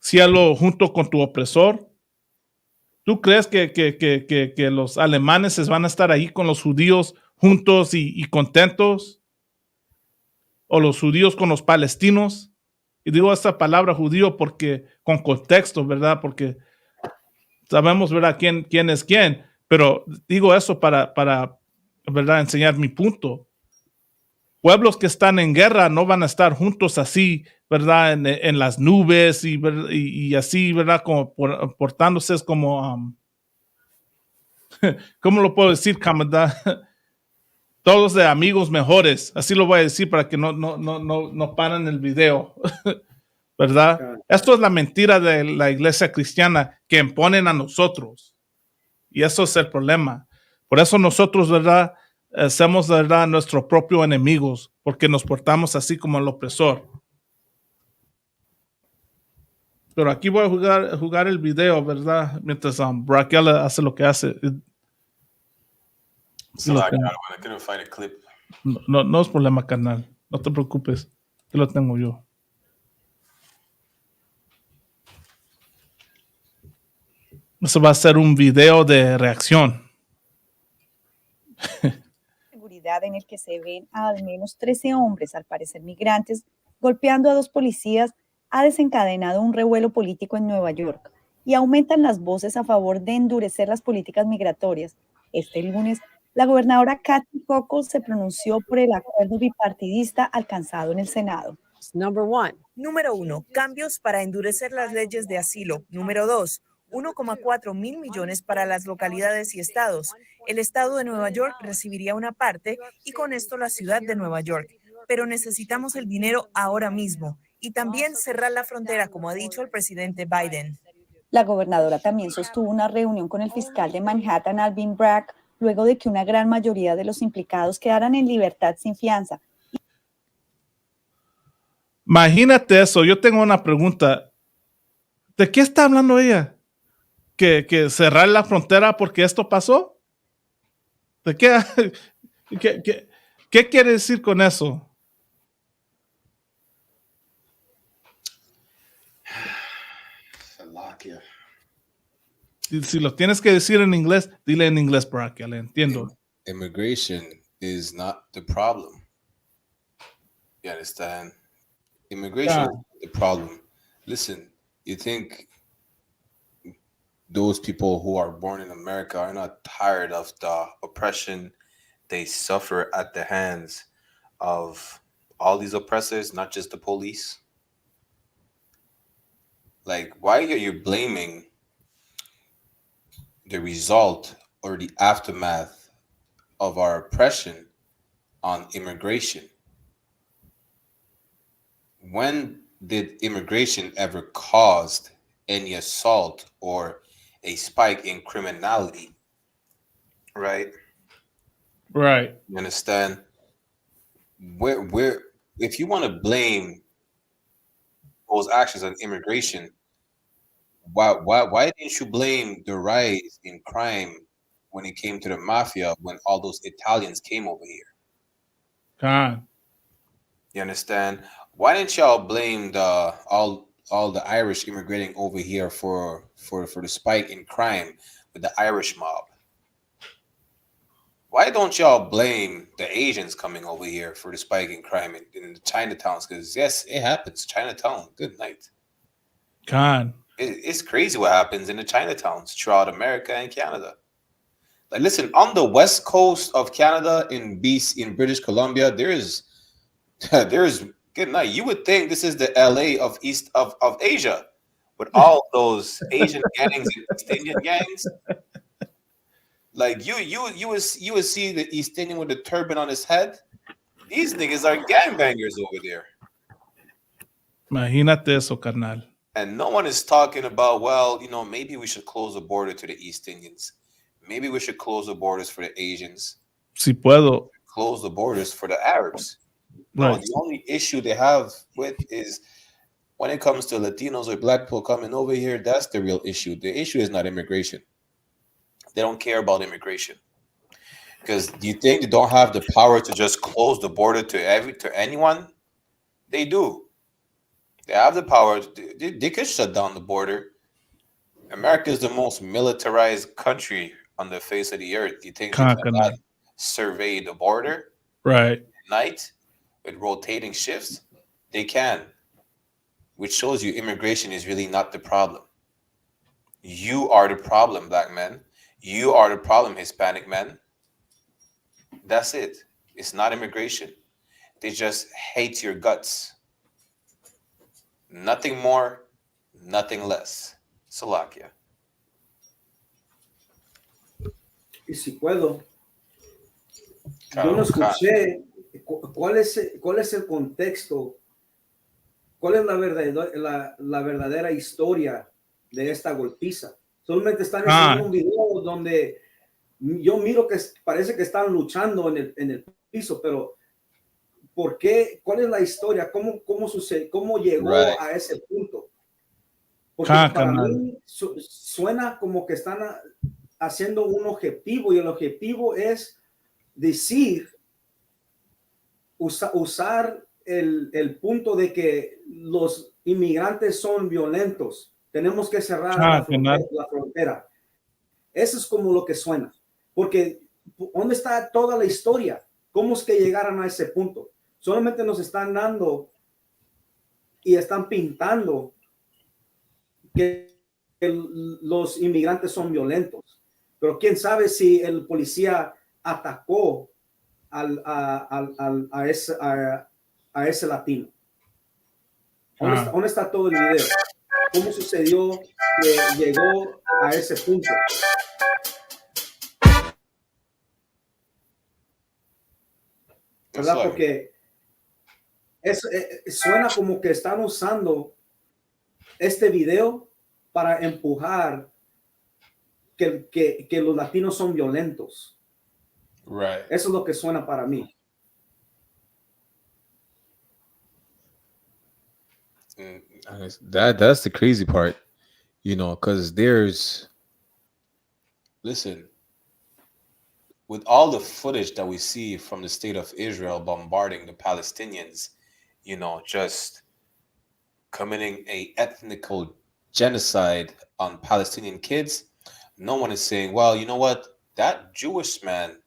Cielo junto con tu opresor. ¿Tú crees que los alemanes van a estar ahí con los judíos juntos y contentos? ¿O los judíos con los palestinos? Y digo esta palabra judío porque con contexto, ¿verdad? Porque sabemos, ¿verdad? ¿Quién es quién? Pero digo eso para ¿verdad? Enseñar mi punto. Pueblos que están en guerra no van a estar juntos así, ¿verdad? En las nubes y así, ¿verdad? Como portándose como, ¿cómo lo puedo decir, camarada? Todos de amigos mejores. Así lo voy a decir para que no paren el video, ¿verdad? Esto es la mentira de la iglesia cristiana que imponen a nosotros. Y eso es el problema. Por eso nosotros, ¿verdad? Hacemos, ¿verdad? Nuestros propios enemigos, porque nos portamos así como el opresor. Pero aquí voy a jugar el video, ¿verdad? Mientras Raquel hace lo que hace. I couldn't find a clip. No es problema, carnal. No te preocupes. Que lo tengo yo. Eso va a ser un video de reacción. Seguridad en el que se ven a al menos 13 hombres, al parecer migrantes, golpeando a 2 policías, ha desencadenado un revuelo político en Nueva York y aumentan las voces a favor de endurecer las políticas migratorias. Este lunes, la gobernadora Kathy Hochul se pronunció por el acuerdo bipartidista alcanzado en el Senado. Número 1, cambios para endurecer las leyes de asilo. Número 2, 1,4 mil millones para las localidades y estados. El estado de Nueva York recibiría una parte y con esto la ciudad de Nueva York. Pero necesitamos el dinero ahora mismo y también cerrar la frontera, como ha dicho el presidente Biden. La gobernadora también sostuvo una reunión con el fiscal de Manhattan, Alvin Bragg, luego de que una gran mayoría de los implicados quedaran en libertad sin fianza. Imagínate eso. Yo tengo una pregunta. ¿De qué está hablando ella? ¿Que cerrar la frontera porque esto pasó? ¿De qué? ¿Qué quiere decir con eso? Si lo tienes que decir en inglés, dile en inglés para que le entiendo. Immigration is not the problem. You understand? Immigration is not the problem. Listen, you think those people who are born in America are not tired of the oppression they suffer at the hands of all these oppressors, not just the police? Like, why are you blaming the result or the aftermath of our oppression on immigration? When did immigration ever caused any assault or a spike in criminality? Right? Right. You understand? Where if you want to blame those actions on immigration, why didn't you blame the rise in crime when it came to the mafia when all those Italians came over here? You understand? Why didn't y'all blame all the Irish immigrating over here for the spike in crime with the Irish mob? Why don't y'all blame the Asians coming over here for the spike in crime in the Chinatowns? Because yes, it happens. Chinatown, good night. It's crazy what happens in the Chinatowns throughout America and Canada. Like, listen, on the west coast of Canada in British Columbia, there is good night. You would think this is the LA of East of Asia, with all those Asian gangs and East Indian gangs. Like you would see the East Indian with the turban on his head. These niggas are gangbangers over there. Imagínate eso, carnal. And no one is talking about, well, maybe we should close the border to the East Indians. Maybe we should close the borders for the Asians. Si puedo. Close the borders for the Arabs. No, right. The only issue they have with is when it comes to Latinos or Black people coming over here, that's the real issue. The issue is not immigration. They don't care about immigration. Because do you think they don't have the power to just close the border to anyone? They do. They have the power. They could shut down the border. America is the most militarized country on the face of the earth. You think they cannot survey the border? Right. At night with rotating shifts? They can. which shows you immigration is really not the problem. You are the problem, black men. You are the problem, Hispanic men. That's it. It's not immigration. They just hate your guts. Nothing more, nothing less. Slovakia. Y si puedo, yo no escuché cuál es el contexto, cuál es la verdadera historia de esta golpiza. Solamente están enseñando un video donde yo miro que parece que están luchando en el piso, pero ¿por qué? ¿Cuál es la historia? ¿Cómo sucede? ¿Cómo llegó a ese punto? Porque para mí suena como que están haciendo un objetivo, y el objetivo es decir, usar el punto de que los inmigrantes son violentos. Tenemos que cerrar la frontera. Eso es como lo que suena. Porque ¿dónde está toda la historia? ¿Cómo es que llegaron a ese punto? Solamente nos están dando y están pintando que los inmigrantes son violentos. Pero quién sabe si el policía atacó a ese latino. ¿Dónde está todo el video? ¿Cómo sucedió que llegó a ese punto? ¿Verdad? Porque suena como que están usando este video para empujar que los latinos son violentos. Right. Eso es lo que suena para mí. That's the crazy part, you know, because listen, with all the footage that we see from the state of Israel bombarding the Palestinians, you know, just committing a ethnical genocide on Palestinian kids, no one is saying, well, you know what, that Jewish man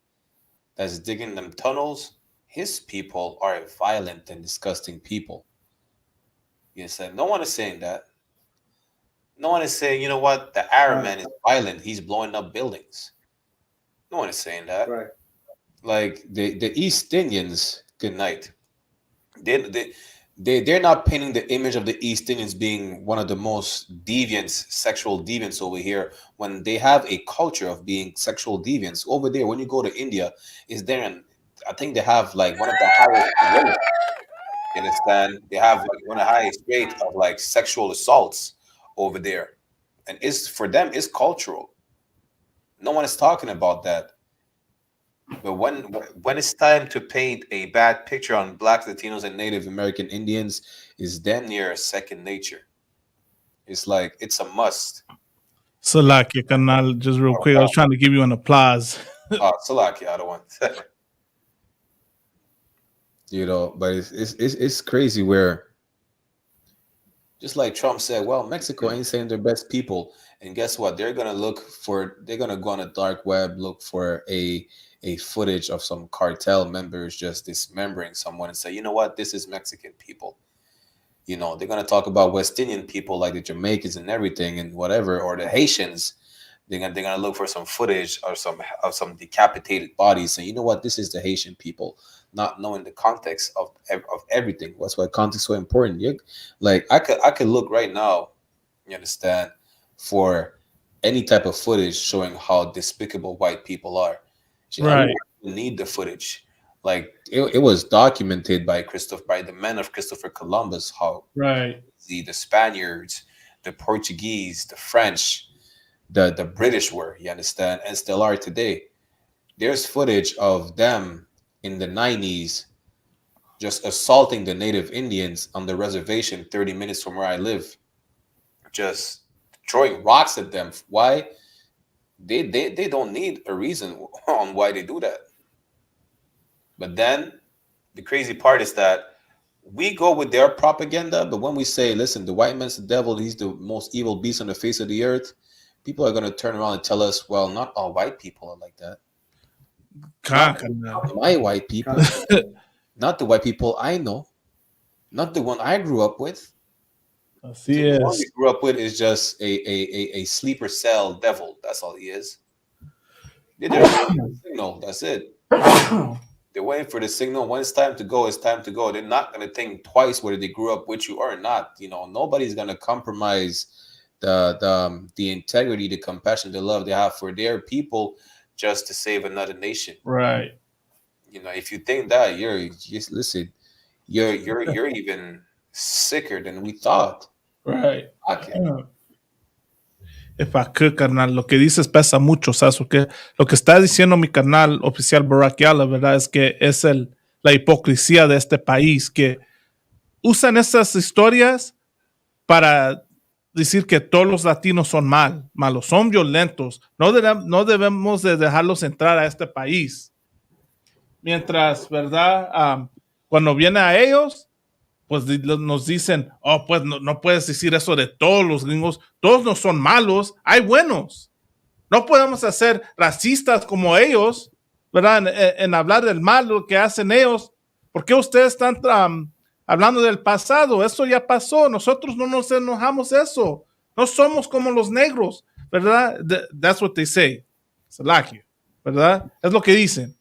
that's digging them tunnels, his people are violent and disgusting people. Yes, no one is saying that. No one is saying, you know what, the Arab man is violent, he's blowing up buildings. No one is saying that. Right. Like the East Indians, good night. They're not painting the image of the East Indians being one of the most deviants, sexual deviants over here, when they have a culture of being sexual deviants. Over there, when you go to India, is there, and I think they have like one of the highest rates. You understand? They have like one of the highest rate of like sexual assaults over there. And for them, it's cultural. No one is talking about that. But when it's time to paint a bad picture on Blacks, Latinos, and Native American Indians, is damn near second nature. It's like, it's a must. Salakia, Kanal, just real quick, I was trying to give you an applause. Salakia, I don't want. You know, but it's crazy where, just like Trump said, well, Mexico ain't saying their best people. And guess what? They're gonna go on a dark web, look for a footage of some cartel members just dismembering someone and say, you know what, this is Mexican people. You know, they're gonna talk about West Indian people like the Jamaicans and everything and whatever, or the Haitians. They're gonna look for some footage or some decapitated bodies, and you know what, this is the Haitian people, not knowing the context of everything. That's why context is so important. Like I could look right now, you understand, for any type of footage showing how despicable white people are. Right. You need the footage. Like it was documented by the men of Christopher Columbus, how the Spaniards, the Portuguese, the French, the British were, you understand, and still are today. There's footage of them in the 90s just assaulting the native Indians on the reservation 30 minutes from where I live, just throwing rocks at them. Why? They don't need a reason on why they do that. But then the crazy part is that we go with their propaganda, but when we say, listen, the white man's the devil, he's the most evil beast on the face of the earth, people are going to turn around and tell us, well, not all white people are like that. Not my white people. Not the white people I know. Not the one I grew up with. Así So the one es. we grew up with is just a sleeper cell devil. That's all he is. They're there waiting for the signal. That's it. They're waiting for the signal. When it's time to go, it's time to go. They're not going to think twice whether they grew up with you or not. You know, nobody's going to compromise the integrity, the compassion, the love they have for their people just to save another nation. Right. You know, if you think that, you're just listen. You're even sicker than we thought. Right. Okay. If I could, carnal, lo que dices pesa mucho, ¿sabes? Lo que está diciendo mi carnal oficial Barakia, la verdad es que es la hipocresía de este país, que usan esas historias para decir que todos los latinos son malos, son violentos. No debemos de dejarlos entrar a este país. Mientras, ¿verdad? Cuando viene a ellos, pues nos dicen, oh, pues no puedes decir eso de todos los gringos, todos no son malos, hay buenos. No podemos ser racistas como ellos, ¿verdad? En hablar del malo que hacen ellos. ¿Por qué ustedes están hablando del pasado? Eso ya pasó, nosotros no nos enojamos de eso. No somos como los negros, ¿verdad? That's what they say. Salakia, ¿verdad? Es lo que dicen.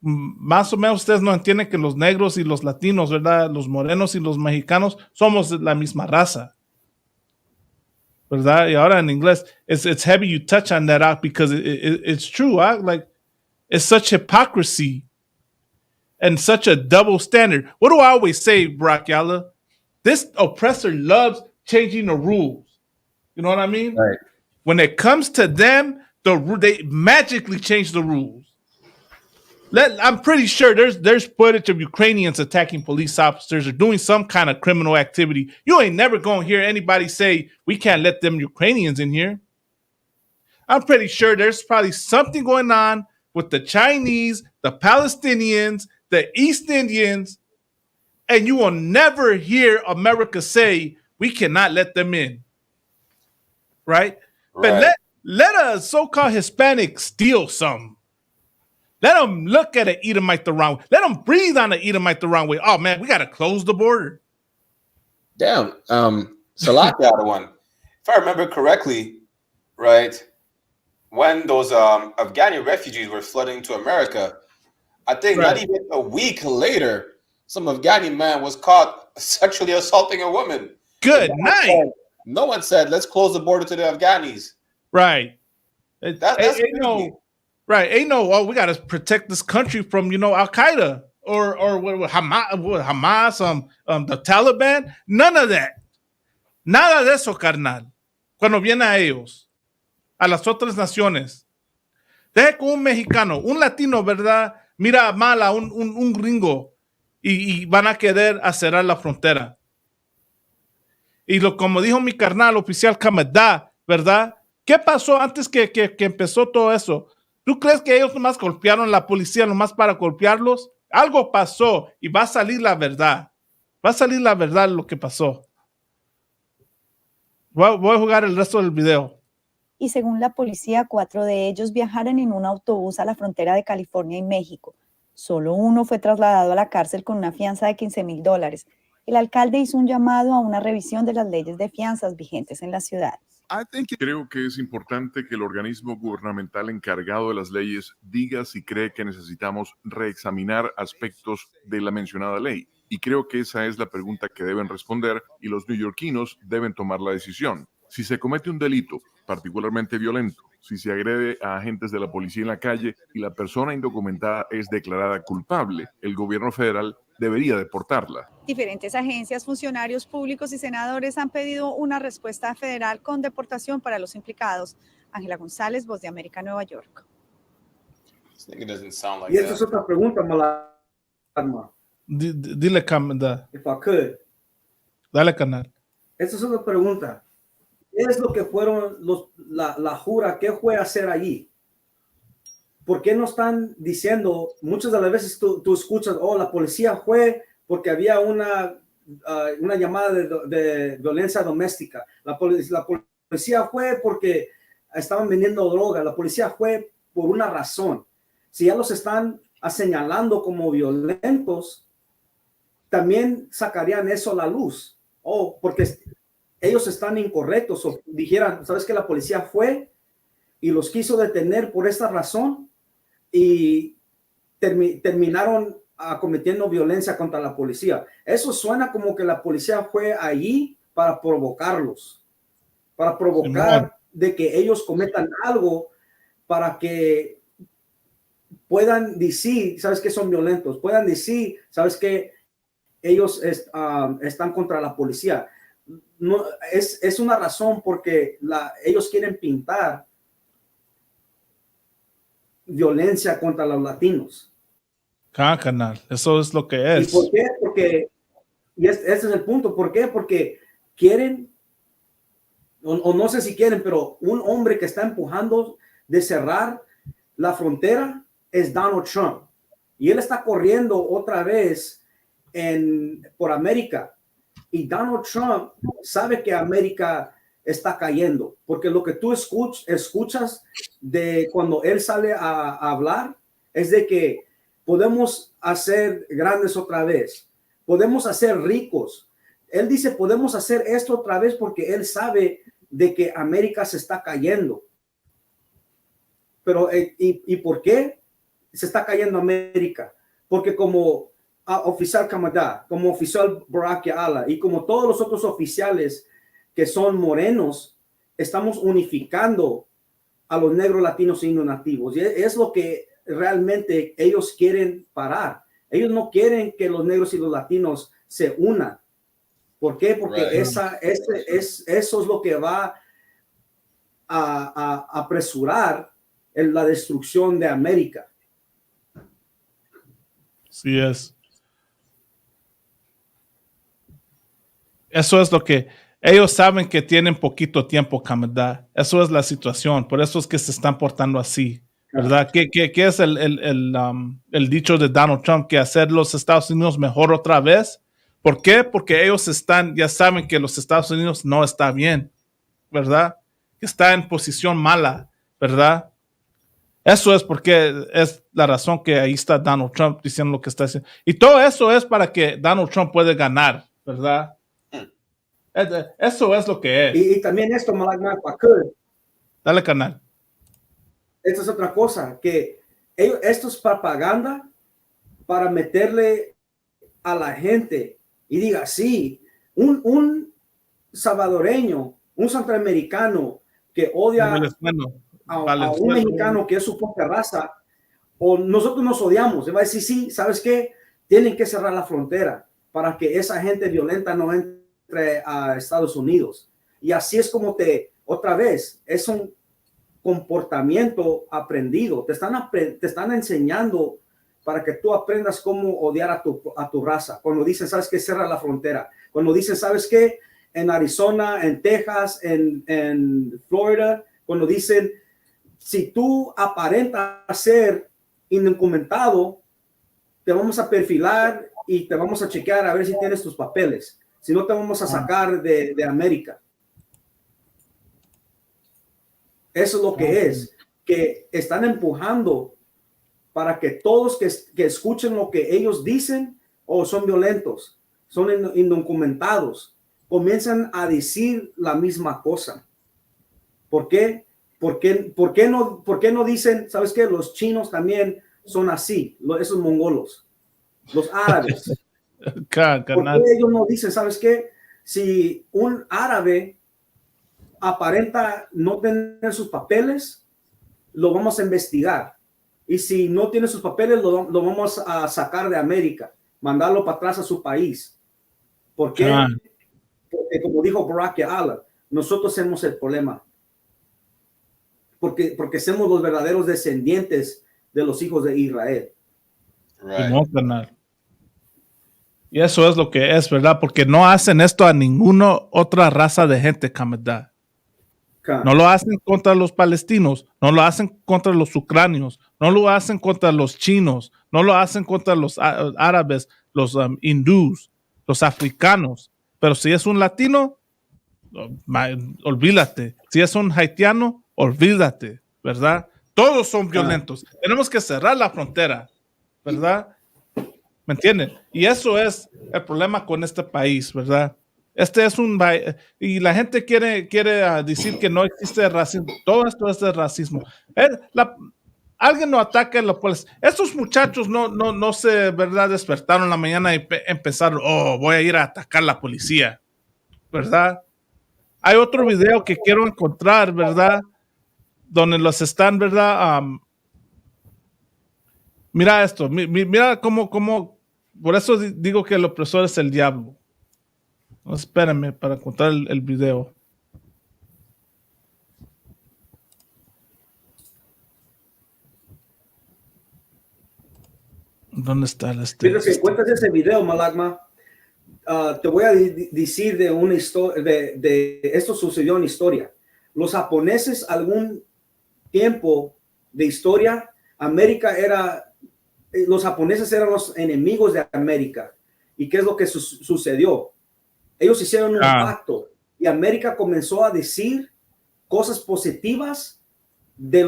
Más o menos ustedes no entienden que los negros y los latinos, ¿verdad? Los morenos y los mexicanos somos la misma raza, ¿verdad? Y ahora en inglés, it's heavy you touch on that because it's true, like it's such hypocrisy and such a double standard. What do I always say, Barack Yala? This oppressor loves changing the rules. You know what I mean? Right. When it comes to them, they magically change the rules. I'm pretty sure there's footage of Ukrainians attacking police officers or doing some kind of criminal activity. You ain't never gonna hear anybody say we can't let them Ukrainians in here. I'm pretty sure there's probably something going on with the Chinese, the Palestinians, the East Indians, and you will never hear America say we cannot let them in. Right? But let a so-called Hispanic steal some. Let them look at an Edomite the wrong way. Let them breathe on an Edomite the wrong way. Oh, man, we got to close the border. Damn. Salak the other one. If I remember correctly, right, when those Afghani refugees were flooding to America, I think not even a week later, some Afghani man was caught sexually assaulting a woman. Good night. No one said, let's close the border to the Afghanis. Right. That's right. Ain't no, oh, we got to protect this country from, Al Qaeda or Hamas, the Taliban. None of that. Nada de eso, carnal. Cuando viene a ellos, a las otras naciones. Deje que un mexicano, un latino, ¿verdad? Mira mal a un gringo y van a querer cerrar la frontera. Y como dijo mi carnal oficial Camadá, ¿verdad? ¿Qué pasó antes que empezó todo eso? ¿Tú crees que ellos nomás golpearon a la policía nomás para golpearlos? Algo pasó y va a salir la verdad. Va a salir la verdad lo que pasó. Voy a jugar el resto del video. Y según la policía, 4 de ellos viajaron en un autobús a la frontera de California y México. Solo uno fue trasladado a la cárcel con una fianza de $15,000. El alcalde hizo un llamado a una revisión de las leyes de fianzas vigentes en la ciudad. Creo que es importante que el organismo gubernamental encargado de las leyes diga si cree que necesitamos reexaminar aspectos de la mencionada ley. Y creo que esa es la pregunta que deben responder y los neoyorquinos deben tomar la decisión. Si se comete un delito particularmente violento, si se agrede a agentes de la policía en la calle y la persona indocumentada es declarada culpable, el gobierno federal debería deportarla. Diferentes agencias, funcionarios públicos y senadores han pedido una respuesta federal con deportación para los implicados. Ángela González, Voz de América, Nueva York. Y esa es otra pregunta, Malagma. Dile, Camada. If I could. Dale, canal. Esa es otra pregunta. ¿Qué es lo que fueron la jura? ¿Qué fue a hacer allí? ¿Por qué no están diciendo? Muchas de las veces tú escuchas, oh, la policía fue porque había una llamada de violencia doméstica. La policía fue porque estaban vendiendo droga. La policía fue por una razón. Si ya los están señalando como violentos, también sacarían eso a la luz. oh, porque ellos están incorrectos, o dijeran, ¿sabes que la policía fue y los quiso detener por esta razón y terminaron cometiendo violencia contra la policía? Eso suena como que la policía fue allí para provocarlos, para provocar de que ellos cometan algo para que puedan decir, ¿sabes que son violentos? Puedan decir, ¿sabes que ellos están contra la policía? No, es una razón porque ellos quieren pintar violencia contra los latinos. Canal, eso es lo que es. ¿Y por qué? Porque, y ese es el punto, ¿por qué? Porque quieren, o no sé si quieren, pero un hombre que está empujando de cerrar la frontera es Donald Trump. Y él está corriendo otra vez por América. Y Donald Trump sabe que América está cayendo, porque lo que tú escuchas de cuando él sale a hablar es de que podemos hacer grandes otra vez, podemos hacer ricos. Él dice, podemos hacer esto otra vez porque él sabe de que América se está cayendo. Pero, ¿y por qué se está cayendo América? Porque como oficial Camadá, como oficial Barack Obama y como todos los otros oficiales que son morenos, estamos unificando a los negros, latinos e indonativos. Y es lo que realmente ellos quieren parar. Ellos no quieren que los negros y los latinos se unan. ¿Por qué? Porque eso es lo que va a apresurar la destrucción de América. Sí es. Eso es lo que ellos saben que tienen poquito tiempo, Canadá. Eso es la situación. Por eso es que se están portando así, ¿verdad? ¿Qué es el dicho de Donald Trump? Que hacer los Estados Unidos mejor otra vez. ¿Por qué? Porque ellos ya saben que los Estados Unidos no está bien, ¿verdad? Que está en posición mala, ¿verdad? Eso es porque es la razón que ahí está Donald Trump diciendo lo que está haciendo. Y todo eso es para que Donald Trump pueda ganar, ¿verdad? Eso es lo que es. Y también esto, dale, canal. Esta es otra cosa, que esto es propaganda para meterle a la gente y diga, sí, un salvadoreño, un centroamericano que odia a un mexicano que es su propia raza, o nosotros nos odiamos, va a decir, sí, ¿sabes qué? Tienen que cerrar la frontera para que esa gente violenta no entre a Estados Unidos. Y así es como otra vez, es un comportamiento aprendido. Te están enseñando para que tú aprendas cómo odiar a tu raza. Cuando dicen, ¿sabes qué? Cierra la frontera. Cuando dicen, ¿sabes qué? En Arizona, en Texas, en Florida, cuando dicen, si tú aparentas ser indocumentado, te vamos a perfilar y te vamos a chequear a ver si tienes tus papeles. Si no, te vamos a sacar de América. Eso es lo que es, que están empujando para que todos que escuchen lo que ellos dicen o son violentos, son indocumentados, comienzan a decir la misma cosa. ¿Por qué? ¿Por qué no dicen, sabes qué? Los chinos también son así, esos mongolos, los árabes. ¿Por qué ellos no dicen, sabes qué? Si un árabe aparenta no tener sus papeles, lo vamos a investigar. Y si no tiene sus papeles, lo vamos a sacar de América, mandarlo para atrás a su país. ¿Por qué? Porque como dijo Barack Obama, nosotros somos el problema. Porque somos los verdaderos descendientes de los hijos de Israel. Y eso es lo que es, ¿verdad? Porque no hacen esto a ninguna otra raza de gente, Canadá. No lo hacen contra los palestinos, no lo hacen contra los ucranios, no lo hacen contra los chinos, no lo hacen contra los árabes, los hindús, los africanos. Pero si es un latino, olvídate. Si es un haitiano, olvídate, ¿verdad? Todos son violentos. Tenemos que cerrar la frontera, ¿verdad? ¿Me entienden? Y eso es el problema con este país, ¿verdad? Este es un... Y la gente quiere decir que no existe racismo. Todo esto es de racismo. Alguien no ataca a la policía. Estos muchachos no se, ¿verdad? Despertaron en la mañana y empezaron, voy a ir a atacar a la policía, ¿verdad? Hay otro video que quiero encontrar, ¿verdad? Donde los están, ¿verdad? Mira esto, mira cómo, por eso digo que el opresor es el diablo. No, espérenme para encontrar el video. ¿Dónde está el Mientras que encuentras ese video, Malagma, te voy a decir de una historia, de esto sucedió en historia. Los japoneses, algún tiempo de historia, los japoneses eran los enemigos de América. ¿Y qué es lo que sucedió? Ellos hicieron un pacto y América comenzó a decir cosas positivas de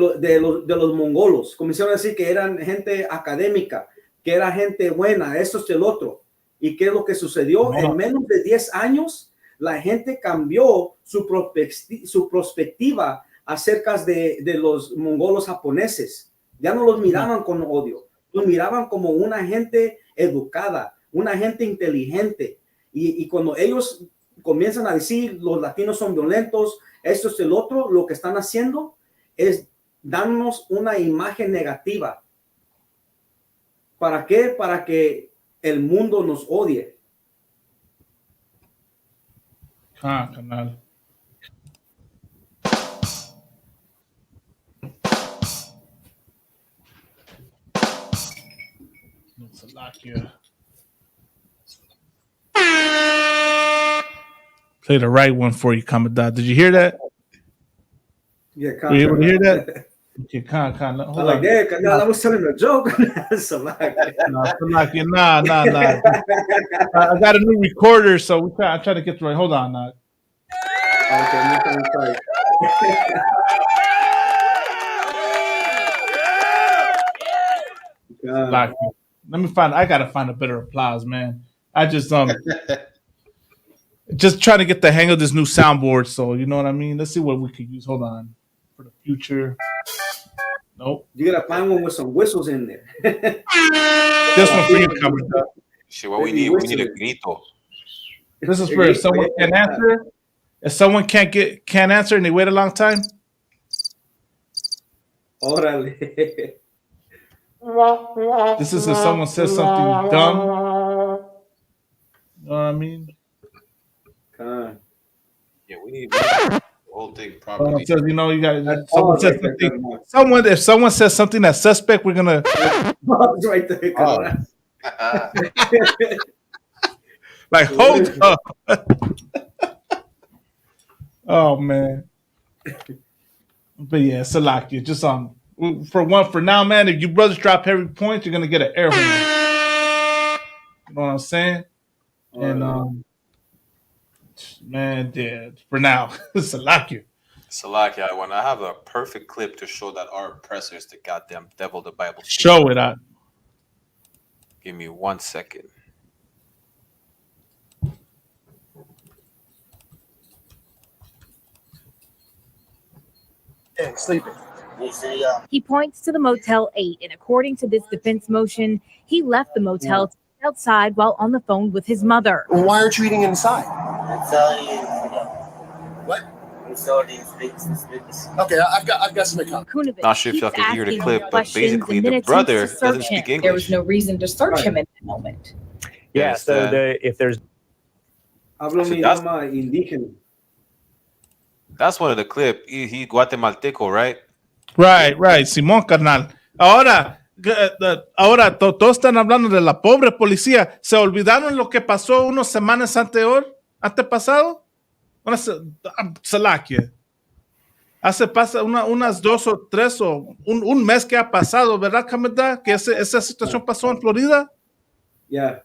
los mongolos. Comenzaron a decir que eran gente académica, que era gente buena, esto es el otro. ¿Y qué es lo que sucedió? En menos de 10 años, la gente cambió su perspectiva acerca de los mongolos japoneses. Ya no los miraban con odio, los miraban como una gente educada, una gente inteligente. Y cuando ellos comienzan a decir los latinos son violentos, esto es el otro, lo que están haciendo es darnos una imagen negativa. ¿Para qué? Para que el mundo nos odie. Canal. Play the right one for you, Commandant. Did you hear that? Yeah, were you able to hear that? Okay, I like that. I was telling a joke. Nah. I got a new recorder, so I'm trying to get the right. Hold on, now. Okay, let me find. I gotta find a better applause, man. I just just trying to get the hang of this new soundboard. So you know what I mean. Let's see what we could use. Hold on for the future. Nope. You gotta find one with some whistles in there. This one for you, coming up. Shit, what we need a grito. This is for if someone can't answer. If someone can't answer and they wait a long time. Órale. This is if someone says something dumb. You know what I mean? Yeah, we need the whole thing properly. Says, you know, you got someone says something. If someone says something that's suspect, we're gonna. Right there. Like, hold up. Oh man. But yeah, Salakia, just for now, man. If you brothers drop heavy points, you're gonna get an air horn. You know what I'm saying? And man, yeah, for now, Salakia. Salakia, I have a perfect clip to show that our oppressor is the goddamn devil the Bible speaks. Show it out. Give me 1 second. Sleeping. He points to the Motel 8, and according to this defense motion, he left the motel outside while on the phone with his mother. Why aren't you eating inside? What? Okay, I've got some account. Not sure if y'all can hear the clip, but basically the brother doesn't speak English. There was no reason to search him at that moment. Yeah, so if there's Hablo mi idioma indígena. That's one of the clip. He guatemalteco, right? Right. Simón, carnal. Ahora todos están hablando de la pobre policía. ¿Se olvidaron lo que pasó unas semanas antepasado? Salakia. Pasa unas 2 o 3 o un mes que ha pasado, ¿verdad, Kameda? Que esa situación pasó en Florida. Yeah.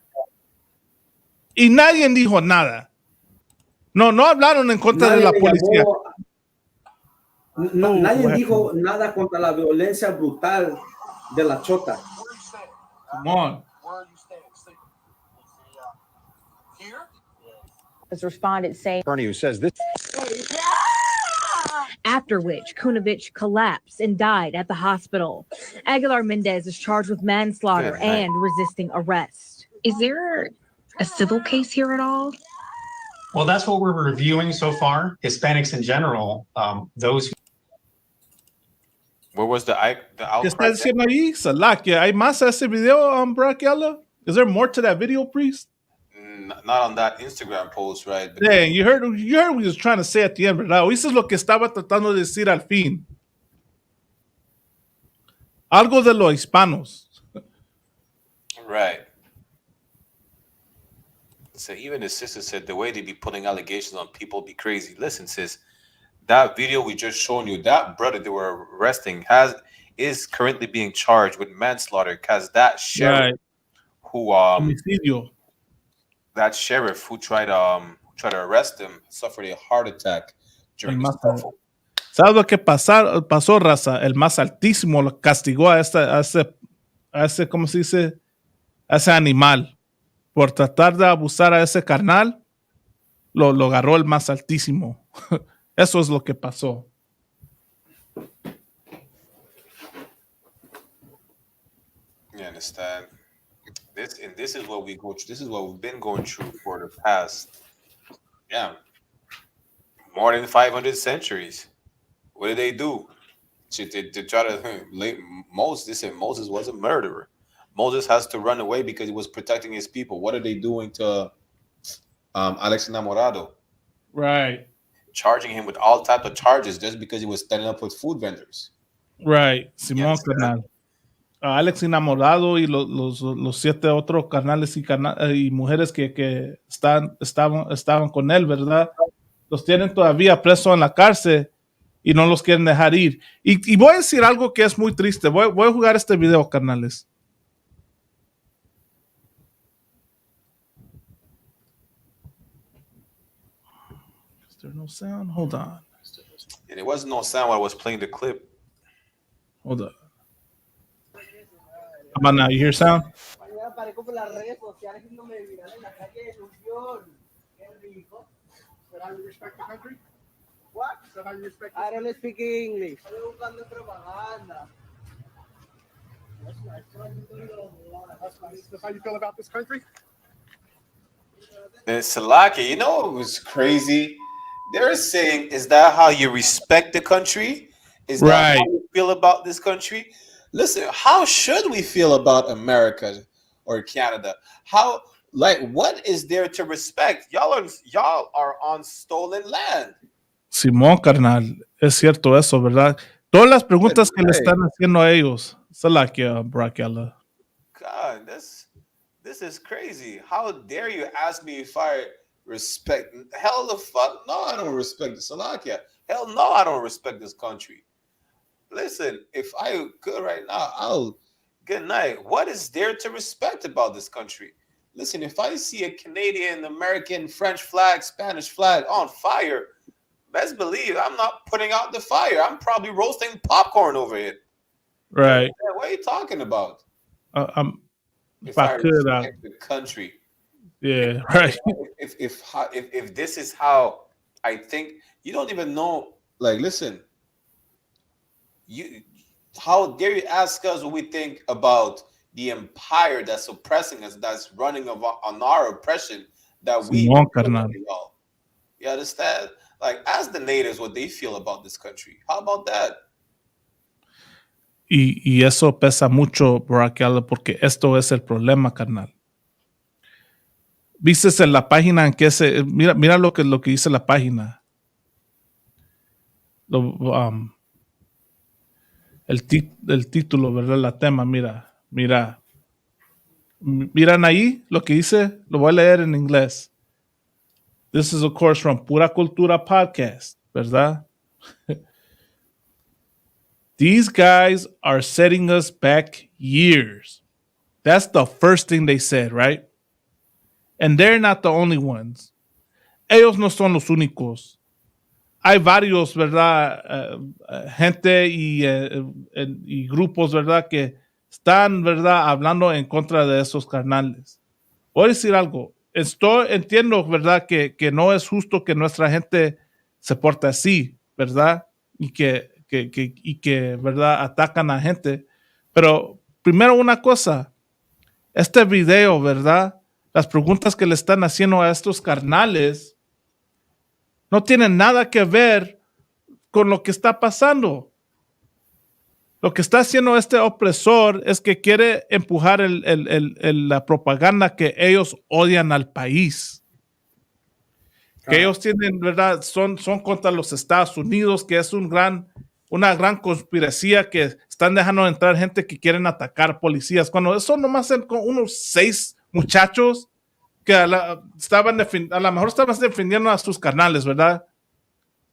Y nadie dijo nada. No hablaron en contra de la policía. Nadie dijo nada contra la violencia brutal de la chota. Come on. has responded saying, attorney who says this. after which Kunovich collapsed and died at the hospital. Aguilar Mendez is charged with manslaughter and resisting arrest. Is there a civil case here at all? Well, that's what we're reviewing so far. Hispanics in general, those. Where was the ¿Qué outcry? está diciendo ahí? Salakia, ¿hay más a ese video, Brachiala? Is there more to that video, priest? Not on that Instagram post, right? But Dang, you heard what he was trying to say at the end, ¿verdad? Eso es lo que estaba tratando de decir al fin. Algo de los hispanos. Right. So even his sister said the way they be putting allegations on people be crazy. Listen, sis, that video we just shown you, that brother they were arresting is currently being charged with manslaughter because that sheriff that sheriff who tried to arrest him suffered a heart attack during the scuffle. ¿Sabes lo que pasó, raza? El más altísimo lo castigó a ese, ¿cómo se dice? A ese animal. Por tratar de abusar a ese carnal, lo agarró el más altísimo. Eso es lo que pasó. You understand? This is what we go through. This is what we've been going through for the past, more than 500 centuries. What did they do? To try to Moses was a murderer. Moses has to run away because he was protecting his people. What are they doing to Alex Enamorado? Right. Charging him with all types of charges just because he was standing up with food vendors. Right. Simón carnal. Alex Enamorado y los 7 otros carnales y mujeres que estaban con él, ¿verdad? Los tienen todavía presos en la cárcel y no los quieren dejar ir. Y voy a decir algo que es muy triste. Voy a jugar este video, carnales. Is there no sound? Hold on. And it wasn't no sound while I was playing the clip. Hold on. How about now? You hear sound? What? I don't speak English. That's how you feel about this country? And Salaki, you know it was crazy? They're saying, is that how you respect the country? Is that how you feel about this country? Listen, how should we feel about America or Canada? What is there to respect? Y'all are on stolen land. Simón, carnal, es cierto eso, ¿verdad? Todas las preguntas que le están haciendo a ellos. Salakia, Brachiala. God, this is crazy. How dare you ask me if I respect? Hell the fuck no, I don't respect the Salakia. Hell no, I don't respect this country. Listen, if I could right now, good night. What is there to respect about this country? Listen, if I see a Canadian, American, French flag, Spanish flag on fire, best believe I'm not putting out the fire. I'm probably roasting popcorn over it. Right. What are you talking about? If I could, the country. Yeah, right. If this is how I think, you don't even know. Like, listen, how dare you ask us what we think about the empire that's oppressing us, that's running on our oppression that we all. You understand? Like, ask the natives what they feel about this country. How about that? Y eso pesa mucho, Brachiala, porque esto es el problema, carnal. Vistes en la página en que mira lo que dice la página. El título, ¿verdad? La tema, miran ahí lo que dice, lo voy a leer en inglés. This is, of course, from Pura Cultura Podcast, ¿verdad? These guys are setting us back years. That's the first thing they said, right? And they're not the only ones. Ellos no son los únicos. Hay varios, ¿verdad? Gente y grupos, ¿verdad? Que están, ¿verdad? Hablando en contra de esos carnales. Voy a decir algo. entiendo, ¿verdad? Que no es justo que nuestra gente se porte así, ¿verdad? Y que, ¿verdad? Atacan a gente. Pero primero una cosa, este video, ¿verdad? Las preguntas que le están haciendo a estos carnales no tienen nada que ver con lo que está pasando. Lo que está haciendo este opresor es que quiere empujar la propaganda que ellos odian al país. Que ellos tienen, ¿verdad? Son contra los Estados Unidos, que es una gran conspiración que están dejando entrar gente que quieren atacar policías. Cuando eso nomás son con unos 6 muchachos que a lo mejor estaban defendiendo a sus carnales, ¿verdad?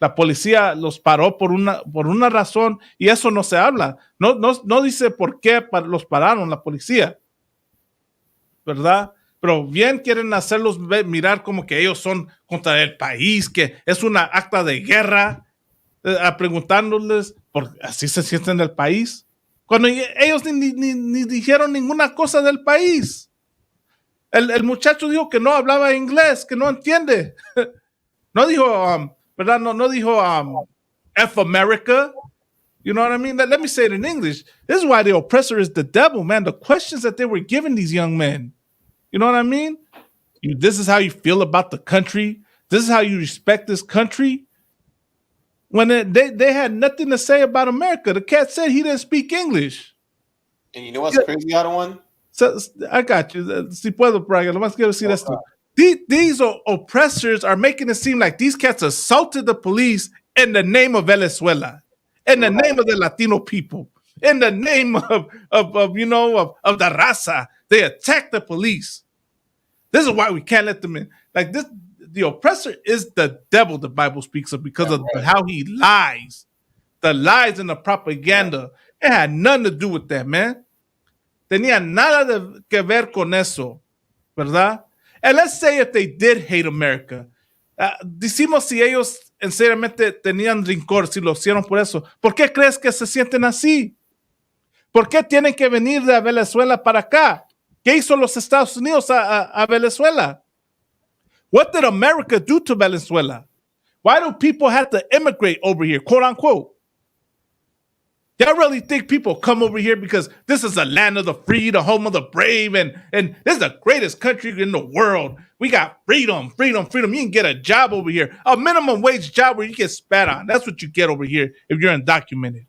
La policía los paró por una razón y eso no se habla. No dice por qué los pararon la policía, ¿verdad? Pero bien quieren hacerlos mirar como que ellos son contra el país, que es una acta de guerra, preguntándoles por así se sienten del país, cuando ellos ni dijeron ninguna cosa del país. El muchacho dijo que no hablaba inglés, que no entiende. No dijo, ¿verdad? No dijo F America. You know what I mean? Let me say it in English. This is why the oppressor is the devil, man. The questions that they were giving these young men. You know what I mean? This is how you feel about the country. This is how you respect this country. When they had nothing to say about America. The cat said he didn't speak English. And you know what's crazy, other one? So, I got you. Si puedo, Brian. Lo más quiero decir esto. These oppressors are making it seem like these cats assaulted the police in the name of Venezuela, in the name of the Latino people, in the name of the raza. They attacked the police. This is why we can't let them in. Like this, the oppressor is the devil the Bible speaks of because of how he lies. The lies and the propaganda. It had nothing to do with that, man. Tenía nada que ver con eso, ¿verdad? And let's say if they did hate America. Decimos si ellos en seriamente tenían rencor, si lo hicieron por eso. ¿Por qué crees que se sienten así? ¿Por qué tienen que venir de Venezuela para acá? ¿Qué hizo los Estados Unidos a Venezuela? What did America do to Venezuela? Why do people have to immigrate over here, quote unquote? Y'all really think people come over here because this is the land of the free, the home of the brave, and this is the greatest country in the world. We got freedom. You can get a job over here, a minimum wage job where you get spat on. That's what you get over here if you're undocumented.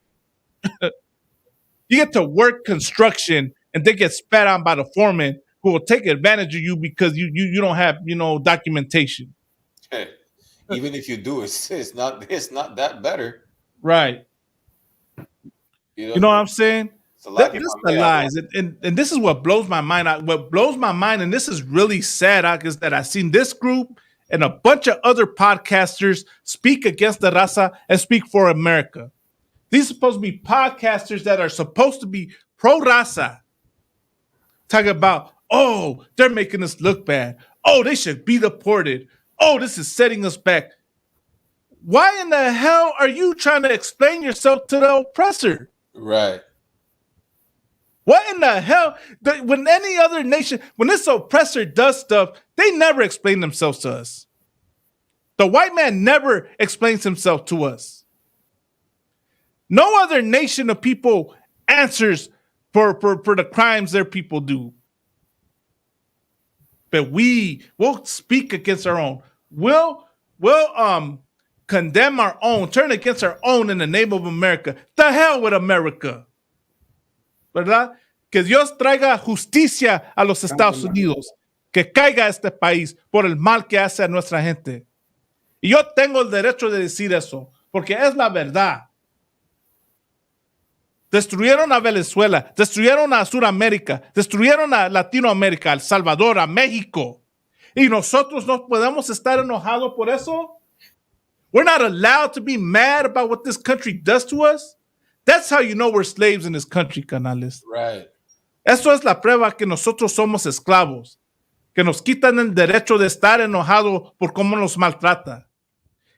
You get to work construction and they get spat on by the foreman who will take advantage of you because you don't have, documentation. Hey, even if you do, it's not that better. Right. You know what I'm saying? This is the lies. And this is what blows my mind out. What blows my mind, and this is really sad, is that I've seen this group and a bunch of other podcasters speak against the raza and speak for America. These are supposed to be podcasters that are supposed to be pro-raza. Talking about, oh, they're making us look bad. Oh, they should be deported. Oh, this is setting us back. Why in the hell are you trying to explain yourself to the oppressor? Right. What in the hell? When any other nation, when this oppressor does stuff, they never explain themselves to us. The white man never explains himself to us. No other nation of people answers for the crimes their people do. But we'll speak against our own. We'll condemn our own, turn against our own in the name of America. The hell with America. ¿Verdad? Que Dios traiga justicia a los Estados Unidos. Que caiga este país por el mal que hace a nuestra gente. Y yo tengo el derecho de decir eso, porque es la verdad. Destruyeron a Venezuela, destruyeron a Sudamérica, destruyeron a Latinoamérica, a El Salvador, a México. Y nosotros no podemos estar enojados por eso. We're not allowed to be mad about what this country does to us. That's how you know we're slaves in this country, canales. Right. Eso es la prueba que nosotros somos esclavos, que nos quitan el derecho de estar enojados por cómo nos maltrata.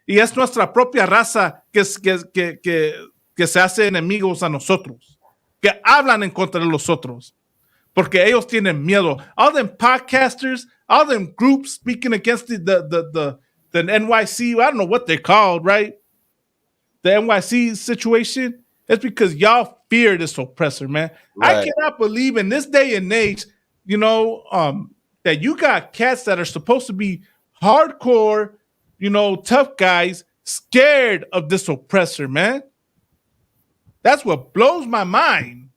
Y es nuestra propia raza que se hace enemigos a nosotros, que hablan en contra de nosotros. Porque ellos tienen miedo. All them podcasters, all them groups speaking against the NYC, I don't know what they're called, right? The NYC situation. It's because y'all fear this oppressor, man. I Right. cannot believe in this day and age, that you got cats that are supposed to be hardcore, tough guys, scared of this oppressor, man. That's what blows my mind.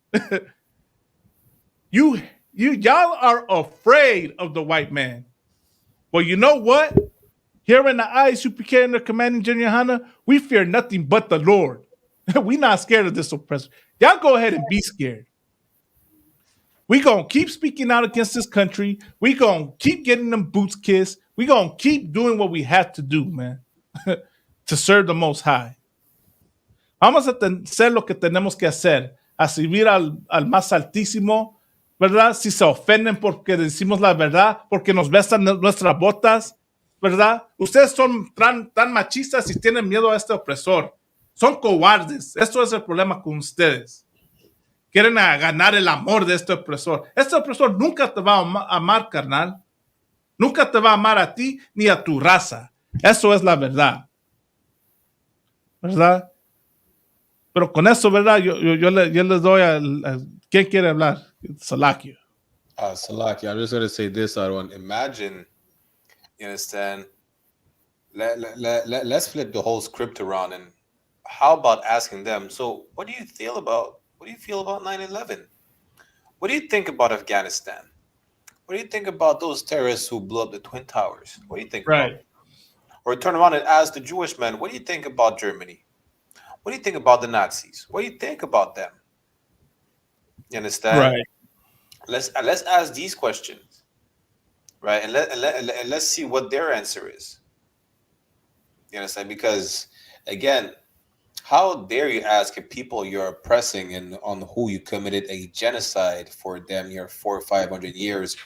Y'all are afraid of the white man. Well, you know what? Here in the ISUPK and the Commanding General Hana, we fear nothing but the Lord. We not scared of this oppressor. Y'all go ahead and be scared. We gonna keep speaking out against this country. We gonna keep getting them boots kissed. We gonna keep doing what we have to do, man, to serve the Most High. Vamos a hacer lo que tenemos que hacer, a servir al más altísimo, ¿verdad? Si se ofenden porque decimos la verdad, porque nos besan nuestras botas, ¿verdad? Ustedes son tan machistas y tienen miedo a este opresor. Son cobardes. Esto es el problema con ustedes. Quieren ganar el amor de este opresor. Este opresor nunca te va a amar, carnal. Nunca te va a amar a ti ni a tu raza. Eso es la verdad. ¿Verdad? Pero con eso, ¿verdad? Yo les doy ¿quién quiere hablar? Salakio. Salaki, I'm just going to say this, Arwan. Imagine, you understand, let's flip the whole script around, and how about asking them, so what do you feel about 9/11? What do you think about Afghanistan? What do you think about those terrorists who blew up the Twin Towers? What do you think about it? Or turn around and ask the Jewish men, what do you think about Germany? What do you think about the Nazis? What do you think about them? You understand? Right. Let's ask these questions, right? And let's see what their answer is. You understand? Because again, how dare you ask people you're oppressing and on who you committed a genocide for damn near 400 or 500 years?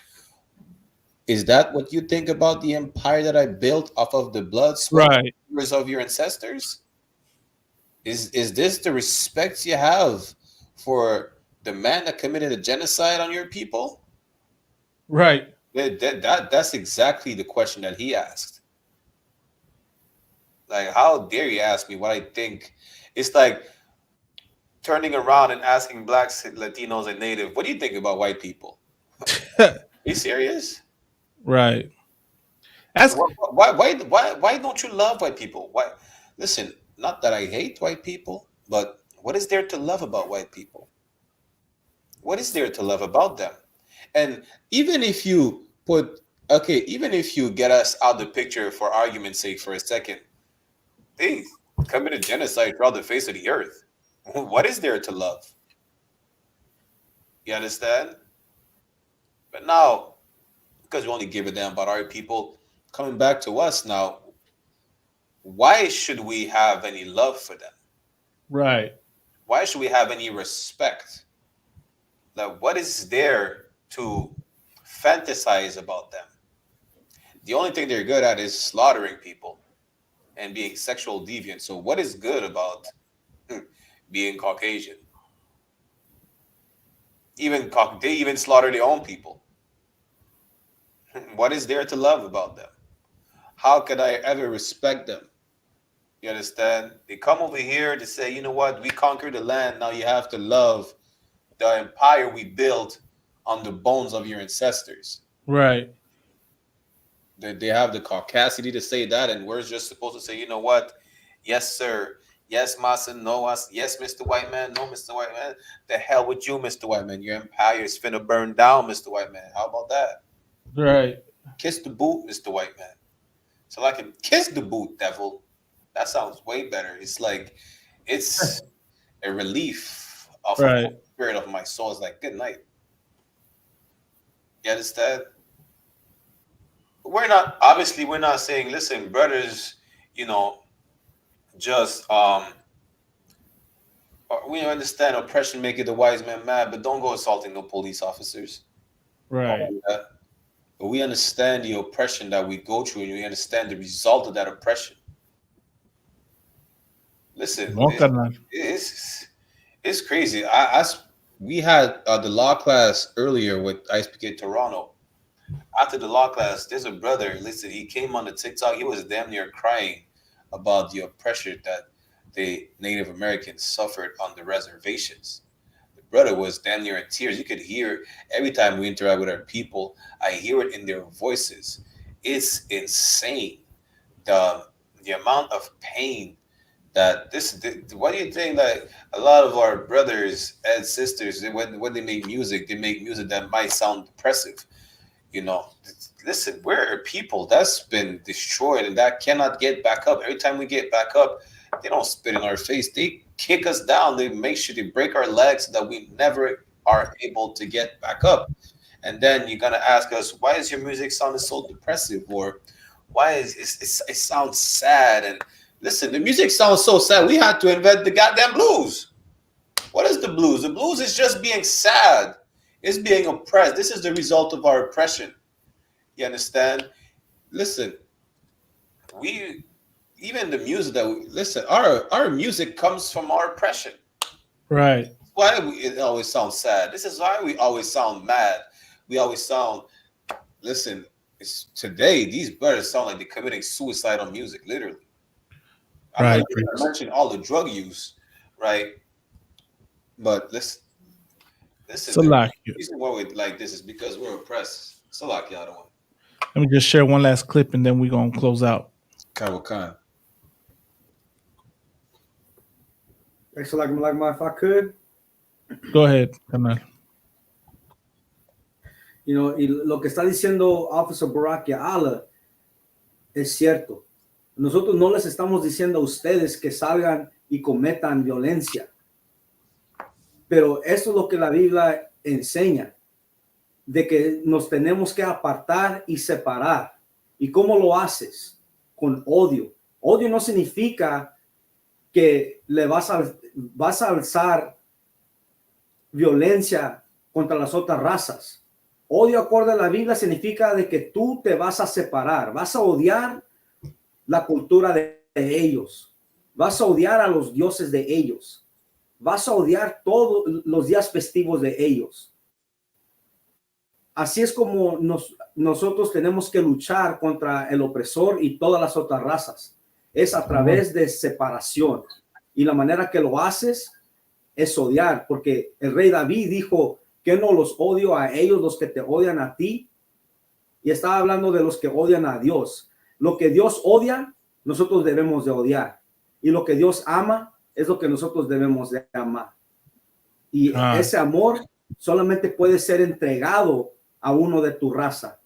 Is that what you think about the empire that I built off of the blood, sweat, and tears of your ancestors? Is this the respect you have for the man that committed a genocide on your people? Right. That's exactly the question that he asked. Like, how dare you ask me what I think? It's like turning around and asking blacks, Latinos, and Native, what do you think about white people? Are you serious? Right. Why don't you love white people? Why? Listen, not that I hate white people, but what is there to love about white people? What is there to love about them? And even if you get us out the picture for argument's sake for a second, they committed genocide throughout the face of the earth. What is there to love? You understand? But now, because we only give a damn about our people, coming back to us now, why should we have any love for them? Right. Why should we have any respect? Like, what is there to fantasize about them? The only thing they're good at is slaughtering people and being sexual deviant. So what is good about being Caucasian? They even slaughter their own people. What is there to love about them? How could I ever respect them? You understand? They come over here to say, you know what? We conquered the land. Now you have to love the empire we built on the bones of your ancestors. Right. They have the caucasity to say that, and we're just supposed to say, you know what? Yes, sir. Yes, Massa. No, us. Yes, Mr. White Man. No, Mr. White Man. The hell with you, Mr. White Man. Your empire is finna burn down, Mr. White Man. How about that? Right. Kiss the boot, Mr. White Man. So I can kiss the boot, devil. That sounds way better. It's like, it's a relief of the spirit of my soul. It's like, good night. You understand? We're not saying, listen, brothers, just we understand oppression make it the wise man mad, but don't go assaulting no police officers. Right. But we understand the oppression that we go through, and we understand the result of that oppression. Listen, it's crazy. we had the law class earlier with ISPK Toronto. After the law class, there's a brother. Listen, he came on the TikTok. He was damn near crying about the oppression that the Native Americans suffered on the reservations. The brother was damn near in tears. You could hear every time we interact with our people. I hear it in their voices. It's insane. The amount of pain that what do you think that a lot of our brothers and sisters, when they make music that might sound depressive. Listen, we're a people that's been destroyed and that cannot get back up. Every time we get back up, they don't spit in our face. They kick us down. They make sure they break our legs so that we never are able to get back up. And then you're gonna ask us, why is your music sounding so depressive, or why is it sounds sad? And listen, the music sounds so sad. We had to invent the goddamn blues. What is the blues? The blues is just being sad. It's being oppressed. This is the result of our oppression. You understand? Listen, even the music that we listen, our music comes from our oppression. Right. Why it always sounds sad? This is why we always sound mad. We always sound. Listen, today these brothers sound like they're committing suicide on music, literally. I'm not even gonna mention all the drug use, right? But listen, the reason why we're like this is because we're oppressed. Salakia, I don't want. Let me just share one last clip and then we're gonna close out. Kawakan. Salakma, if I could. Go ahead, Canal. Y lo que está diciendo Officer Barack Ya'ala es cierto. Nosotros no les estamos diciendo a ustedes que salgan y cometan violencia. Pero eso es lo que la Biblia enseña, de que nos tenemos que apartar y separar. ¿Y cómo lo haces? Con odio. Odio no significa que le vas a alzar violencia contra las otras razas. Odio, acorde a la Biblia, significa de que tú te vas a separar, vas a odiar la cultura de ellos, vas a odiar a los dioses de ellos, vas a odiar todos los días festivos de ellos. Así es como nosotros tenemos que luchar contra el opresor y todas las otras razas. Es a través de separación. Y la manera que lo haces es odiar, porque el rey David dijo que no los odio a ellos, los que te odian a ti. Y estaba hablando de los que odian a Dios. Lo que Dios odia, nosotros debemos de odiar. Y lo que Dios ama es lo que nosotros debemos de amar. Y ese amor solamente puede ser entregado a uno de tu raza.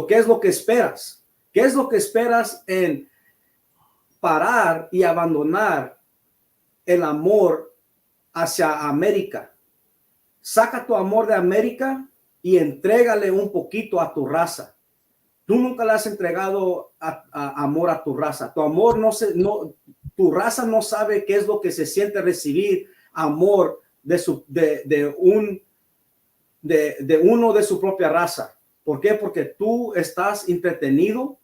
¿Qué es lo que esperas? ¿Qué es lo que esperas en parar y abandonar el amor hacia América? Saca tu amor de América y entrégale un poquito a tu raza. Tú nunca le has entregado amor a tu raza. Tu amor tu raza no sabe qué es lo que se siente recibir amor de uno de su propia raza. ¿Por qué? Porque tú estás entretenido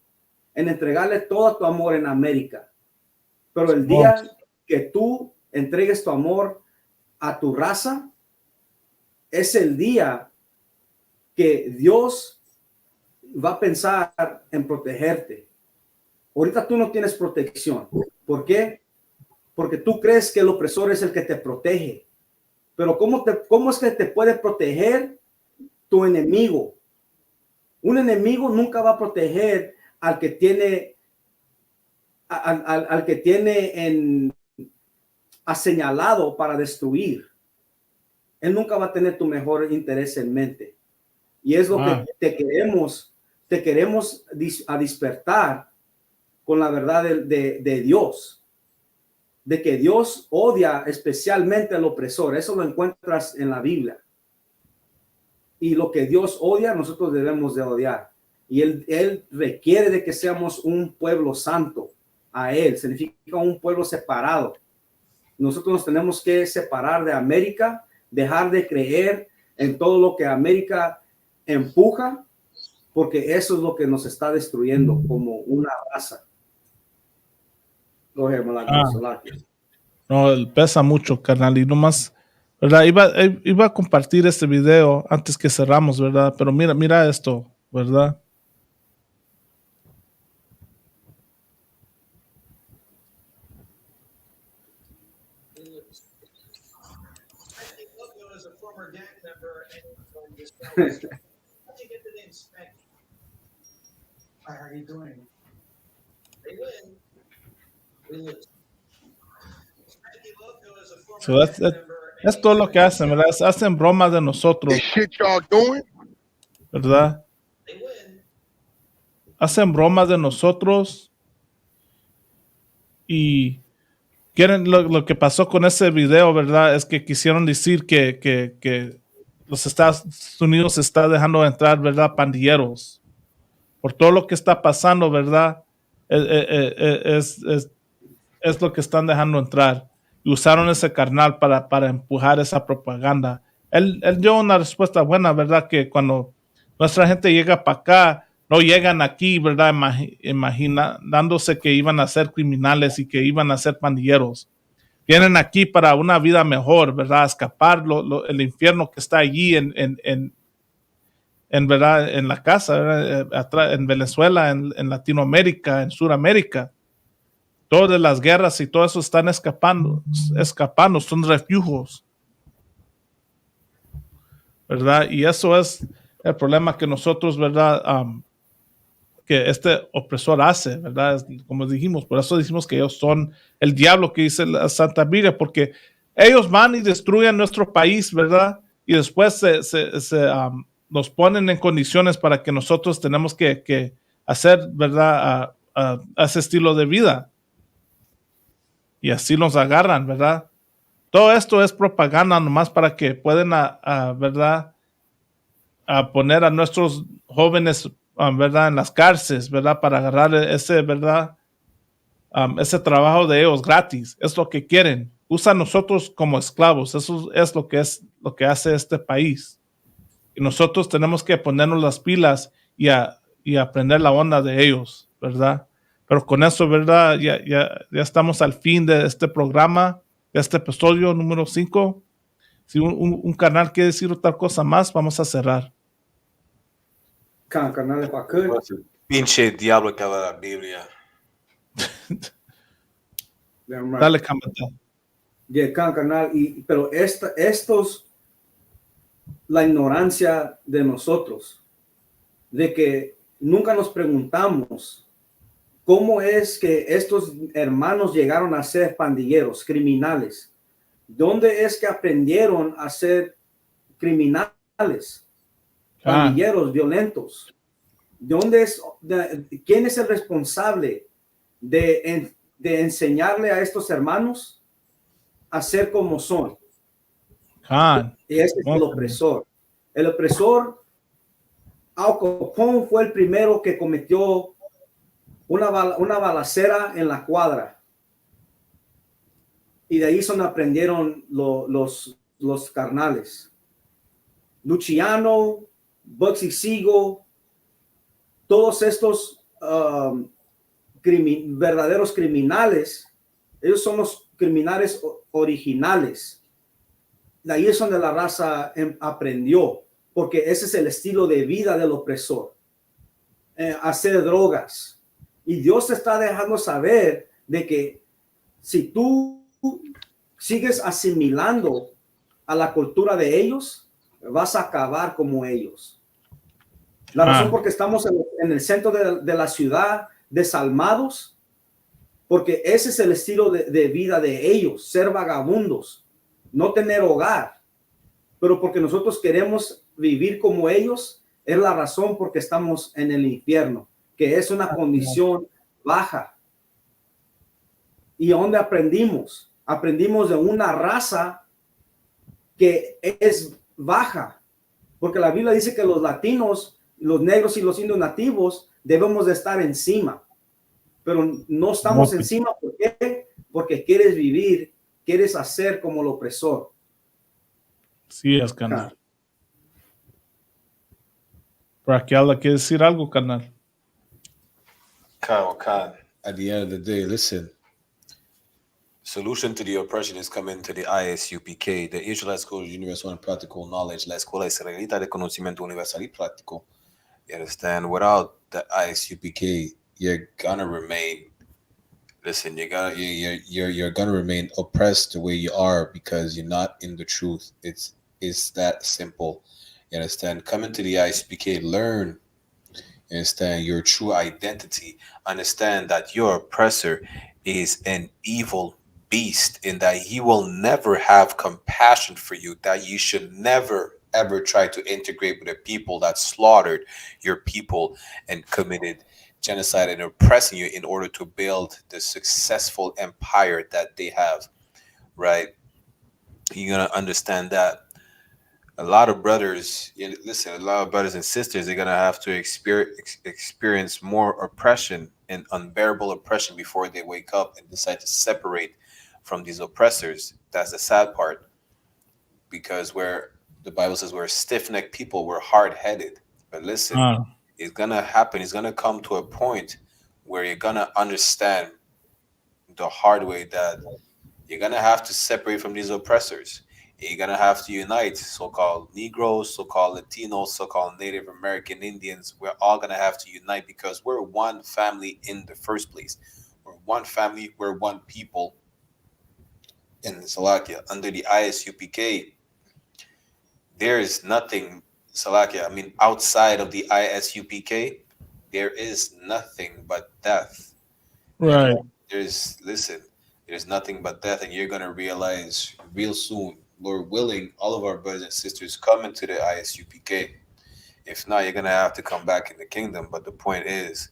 en entregarle todo tu amor en América. Pero el día que tú entregues tu amor a tu raza, es el día que Dios va a pensar en protegerte. Ahorita tú no tienes protección. ¿Por qué? Porque tú crees que el opresor es el que te protege. Pero ¿cómo es que te puede proteger tu enemigo? Un enemigo nunca va a proteger al que tiene señalado para destruir. Él nunca va a tener tu mejor interés en mente. Y es lo que te queremos despertar con la verdad de Dios. De que Dios odia especialmente al opresor. Eso lo encuentras en la Biblia. Y lo que Dios odia, nosotros debemos de odiar. Y Él requiere de que seamos un pueblo santo a Él. Significa un pueblo separado. Nosotros nos tenemos que separar de América, dejar de creer en todo lo que América empuja, porque eso es lo que nos está destruyendo como una raza. No, pesa mucho, carnal. Y nomás ¿verdad? Iba a compartir este video antes que cerramos, ¿verdad? Pero mira esto, ¿verdad? So es todo lo que hacen, ¿verdad? Hacen bromas de nosotros, ¿verdad? Hacen bromas de nosotros y quieren lo que pasó con ese video, ¿verdad? Es que quisieron decir que los Estados Unidos está dejando entrar, ¿verdad? Pandilleros. Por todo lo que está pasando, ¿verdad? Es lo que están dejando entrar. Y usaron ese carnal para empujar esa propaganda. Él dio una respuesta buena, ¿verdad? Que cuando nuestra gente llega para acá, no llegan aquí, ¿verdad? Imaginándose que iban a ser criminales y que iban a ser pandilleros. Vienen aquí para una vida mejor, ¿verdad? Escapar el infierno que está allí en ¿verdad? En la casa, ¿verdad? En Venezuela, en Latinoamérica, en Sudamérica. Todas las guerras y todo eso están escapando, son refugios, ¿verdad? Y eso es el problema que nosotros, ¿verdad? Que este opresor hace, ¿verdad? Como dijimos, por eso decimos que ellos son el diablo que dice la Santa Biblia, porque ellos van y destruyen nuestro país, ¿verdad? Y después nos ponen en condiciones para que nosotros tenemos que hacer, ¿verdad? A ese estilo de vida. Y así nos agarran, ¿verdad? Todo esto es propaganda nomás para que puedan, ¿verdad? A poner a nuestros jóvenes, ¿verdad? En las cárceles, ¿verdad? Para agarrar ese, ¿verdad? Ese trabajo de ellos gratis. Es lo que quieren. Usan nosotros como esclavos. Eso es lo que hace este país. Y nosotros tenemos que ponernos las pilas y aprender la onda de ellos, ¿verdad? Pero con eso, ¿verdad? Ya estamos al fin de este programa, de este episodio número 5. Si un canal quiere decir otra cosa más, vamos a cerrar. Canal para qué? Pinche diablo que habla la Biblia. Dale, Camata. Canal, pero la ignorancia de nosotros, de que nunca nos preguntamos cómo es que estos hermanos llegaron a ser pandilleros, criminales. ¿Dónde es que aprendieron a ser criminales, pandilleros violentos? ¿Quién es el responsable de enseñarle a estos hermanos a ser como son? Y ese es el opresor. El opresor, Al Capone, fue el primero que cometió una balacera en la cuadra. Y de ahí son aprendieron los carnales. Luciano, Bugsy Siegel, todos estos verdaderos criminales, ellos son los criminales originales. De ahí es donde la raza aprendió, porque ese es el estilo de vida del opresor. Hacer drogas. Y Dios te está dejando saber de que si tú sigues asimilando a la cultura de ellos, vas a acabar como ellos. La razón por que estamos en el centro de la ciudad, desalmados, porque ese es el estilo de vida de ellos, ser vagabundos, no tener hogar. Pero porque nosotros queremos vivir como ellos, es la razón por que estamos en el infierno, que es una condición baja. ¿Y dónde aprendimos? Aprendimos de una raza que es baja, porque la Biblia dice que los latinos, los negros y los indios nativos debemos de estar encima, pero no estamos encima. ¿Por qué? Porque quieres vivir, quieres hacer como el opresor. Sí, es canal. Por aquí habla, ¿quiere decir algo, canal? Kyle, At the end of the day, listen, Solution to the oppression is coming to the ISUPK. The Israelite School of Universal and Practical Knowledge, la Escuela Israelita de Conocimiento Universal y Práctico. You understand? Without the ISUPK, you're gonna remain. Listen, you're gonna remain oppressed the way you are because you're not in the truth. It's that simple. You understand? Come into the ISPK, learn, you understand, your true identity. Understand that your oppressor is an evil beast and that he will never have compassion for you, that you should never ever try to integrate with a people that slaughtered your people and committed genocide and oppressing you in order to build the successful empire that they have, right? You're gonna understand that a lot of brothers, listen, a lot of brothers and sisters, they're gonna have to experience more oppression and unbearable oppression before they wake up and decide to separate from these oppressors. That's the sad part, because where the Bible says we're stiff-necked people, we're hard-headed. But listen, it's gonna happen. It's gonna come to a point where you're gonna understand the hard way that you're gonna have to separate from these oppressors. You're gonna have to unite so-called Negroes, so-called Latinos, so-called Native American Indians. We're all gonna have to unite because we're one family in the first place. We're one family, we're one people in Slovakia. Under the ISUPK, there is nothing, Slovakia, I mean, outside of the ISUPK, there is nothing but death. Right. There's nothing but death, and you're gonna realize real soon, Lord willing, all of our brothers and sisters come into the ISUPK. If not, you're gonna have to come back in the kingdom. But the point is,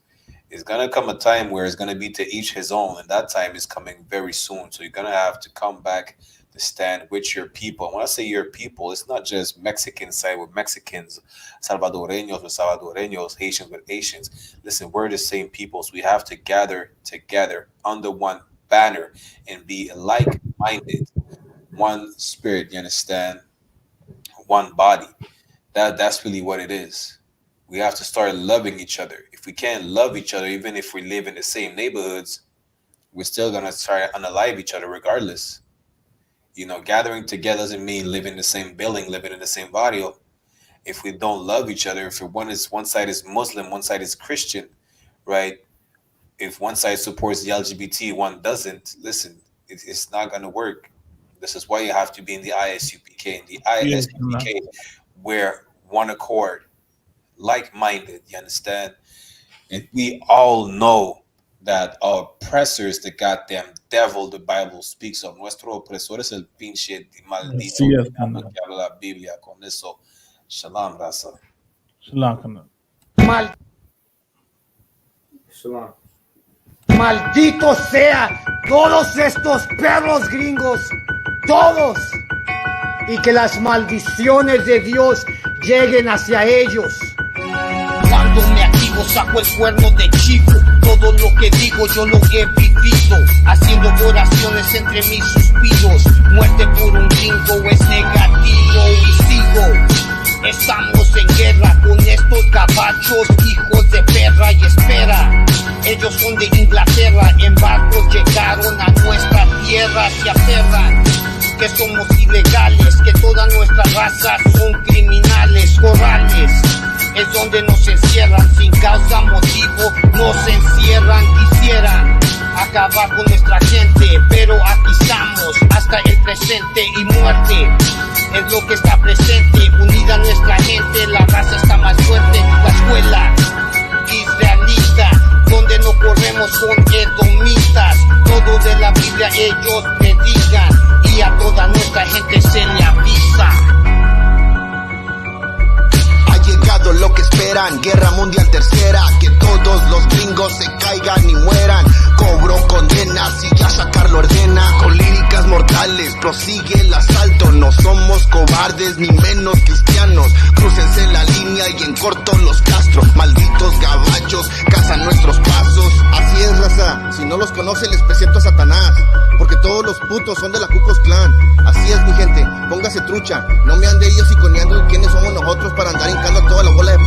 it's gonna come a time where it's gonna be to each his own, and that time is coming very soon. So you're gonna have to come back to stand with your people. And when I say your people, it's not just Mexican side with Mexicans, Salvadoreños with Salvadoreños, Haitians with Haitians. Listen, we're the same people, so we have to gather together under one banner and be like-minded, one spirit, you understand? One body. That's really what it is. We have to start loving each other. If we can't love each other, even if we live in the same neighborhoods, we're still gonna try to unalive each other regardless. You know, gathering together doesn't mean living in the same building, living in the same barrio. If we don't love each other, if one side is Muslim, one side is Christian, right? If one side supports the LGBT, one doesn't, listen, it's not gonna work. This is why you have to be in the ISUPK. In the ISUPK, we're one accord, like-minded, you understand? And we all know that our oppressor is the goddamn devil the Bible speaks of. Nuestro opresor es el pinche maldito que habla la Biblia. Con eso, shalom, raza. Shalom. Shalom. Maldito sea todos estos perros gringos, todos, y que las maldiciones de Dios lleguen hacia ellos. Cuando me activo saco el cuerno de chivo. Todo lo que digo yo lo he vivido, haciendo oraciones entre mis suspiros. Muerte por un gringo es negativo y sigo. Estamos en guerra con estos gabachos, hijos de perra, y espera. Ellos son de Inglaterra, en barcos llegaron a nuestra tierra, se aferran que somos ilegales, que toda nuestra raza son criminales, corrales. Es donde nos encierran, sin causa, motivo, nos encierran, quisieran acabar con nuestra gente, pero aquí estamos, hasta el presente y muerte, es lo que está presente, unida nuestra gente, la raza está más fuerte, la escuela israelita, donde no corremos con edomitas, todo de la Biblia ellos predican, y a toda nuestra gente se le avisa. Llegado lo que esperan, guerra mundial tercera, que todos los gringos se caigan y mueran. Cobro condenas y ya sacar lo ordena, con líricas mortales prosigue el asalto. No somos cobardes ni menos cristianos, crúcense la línea y en corto los castro. Malditos gabachos cazan nuestros pasos. Así es, raza, si no los conoce les presento a Satanás, porque todos los putos son de la Ku Klux Klan. Así es, mi gente, póngase trucha, no me ande ellos iconeando quiénes somos nosotros para andar hincando toda la bola de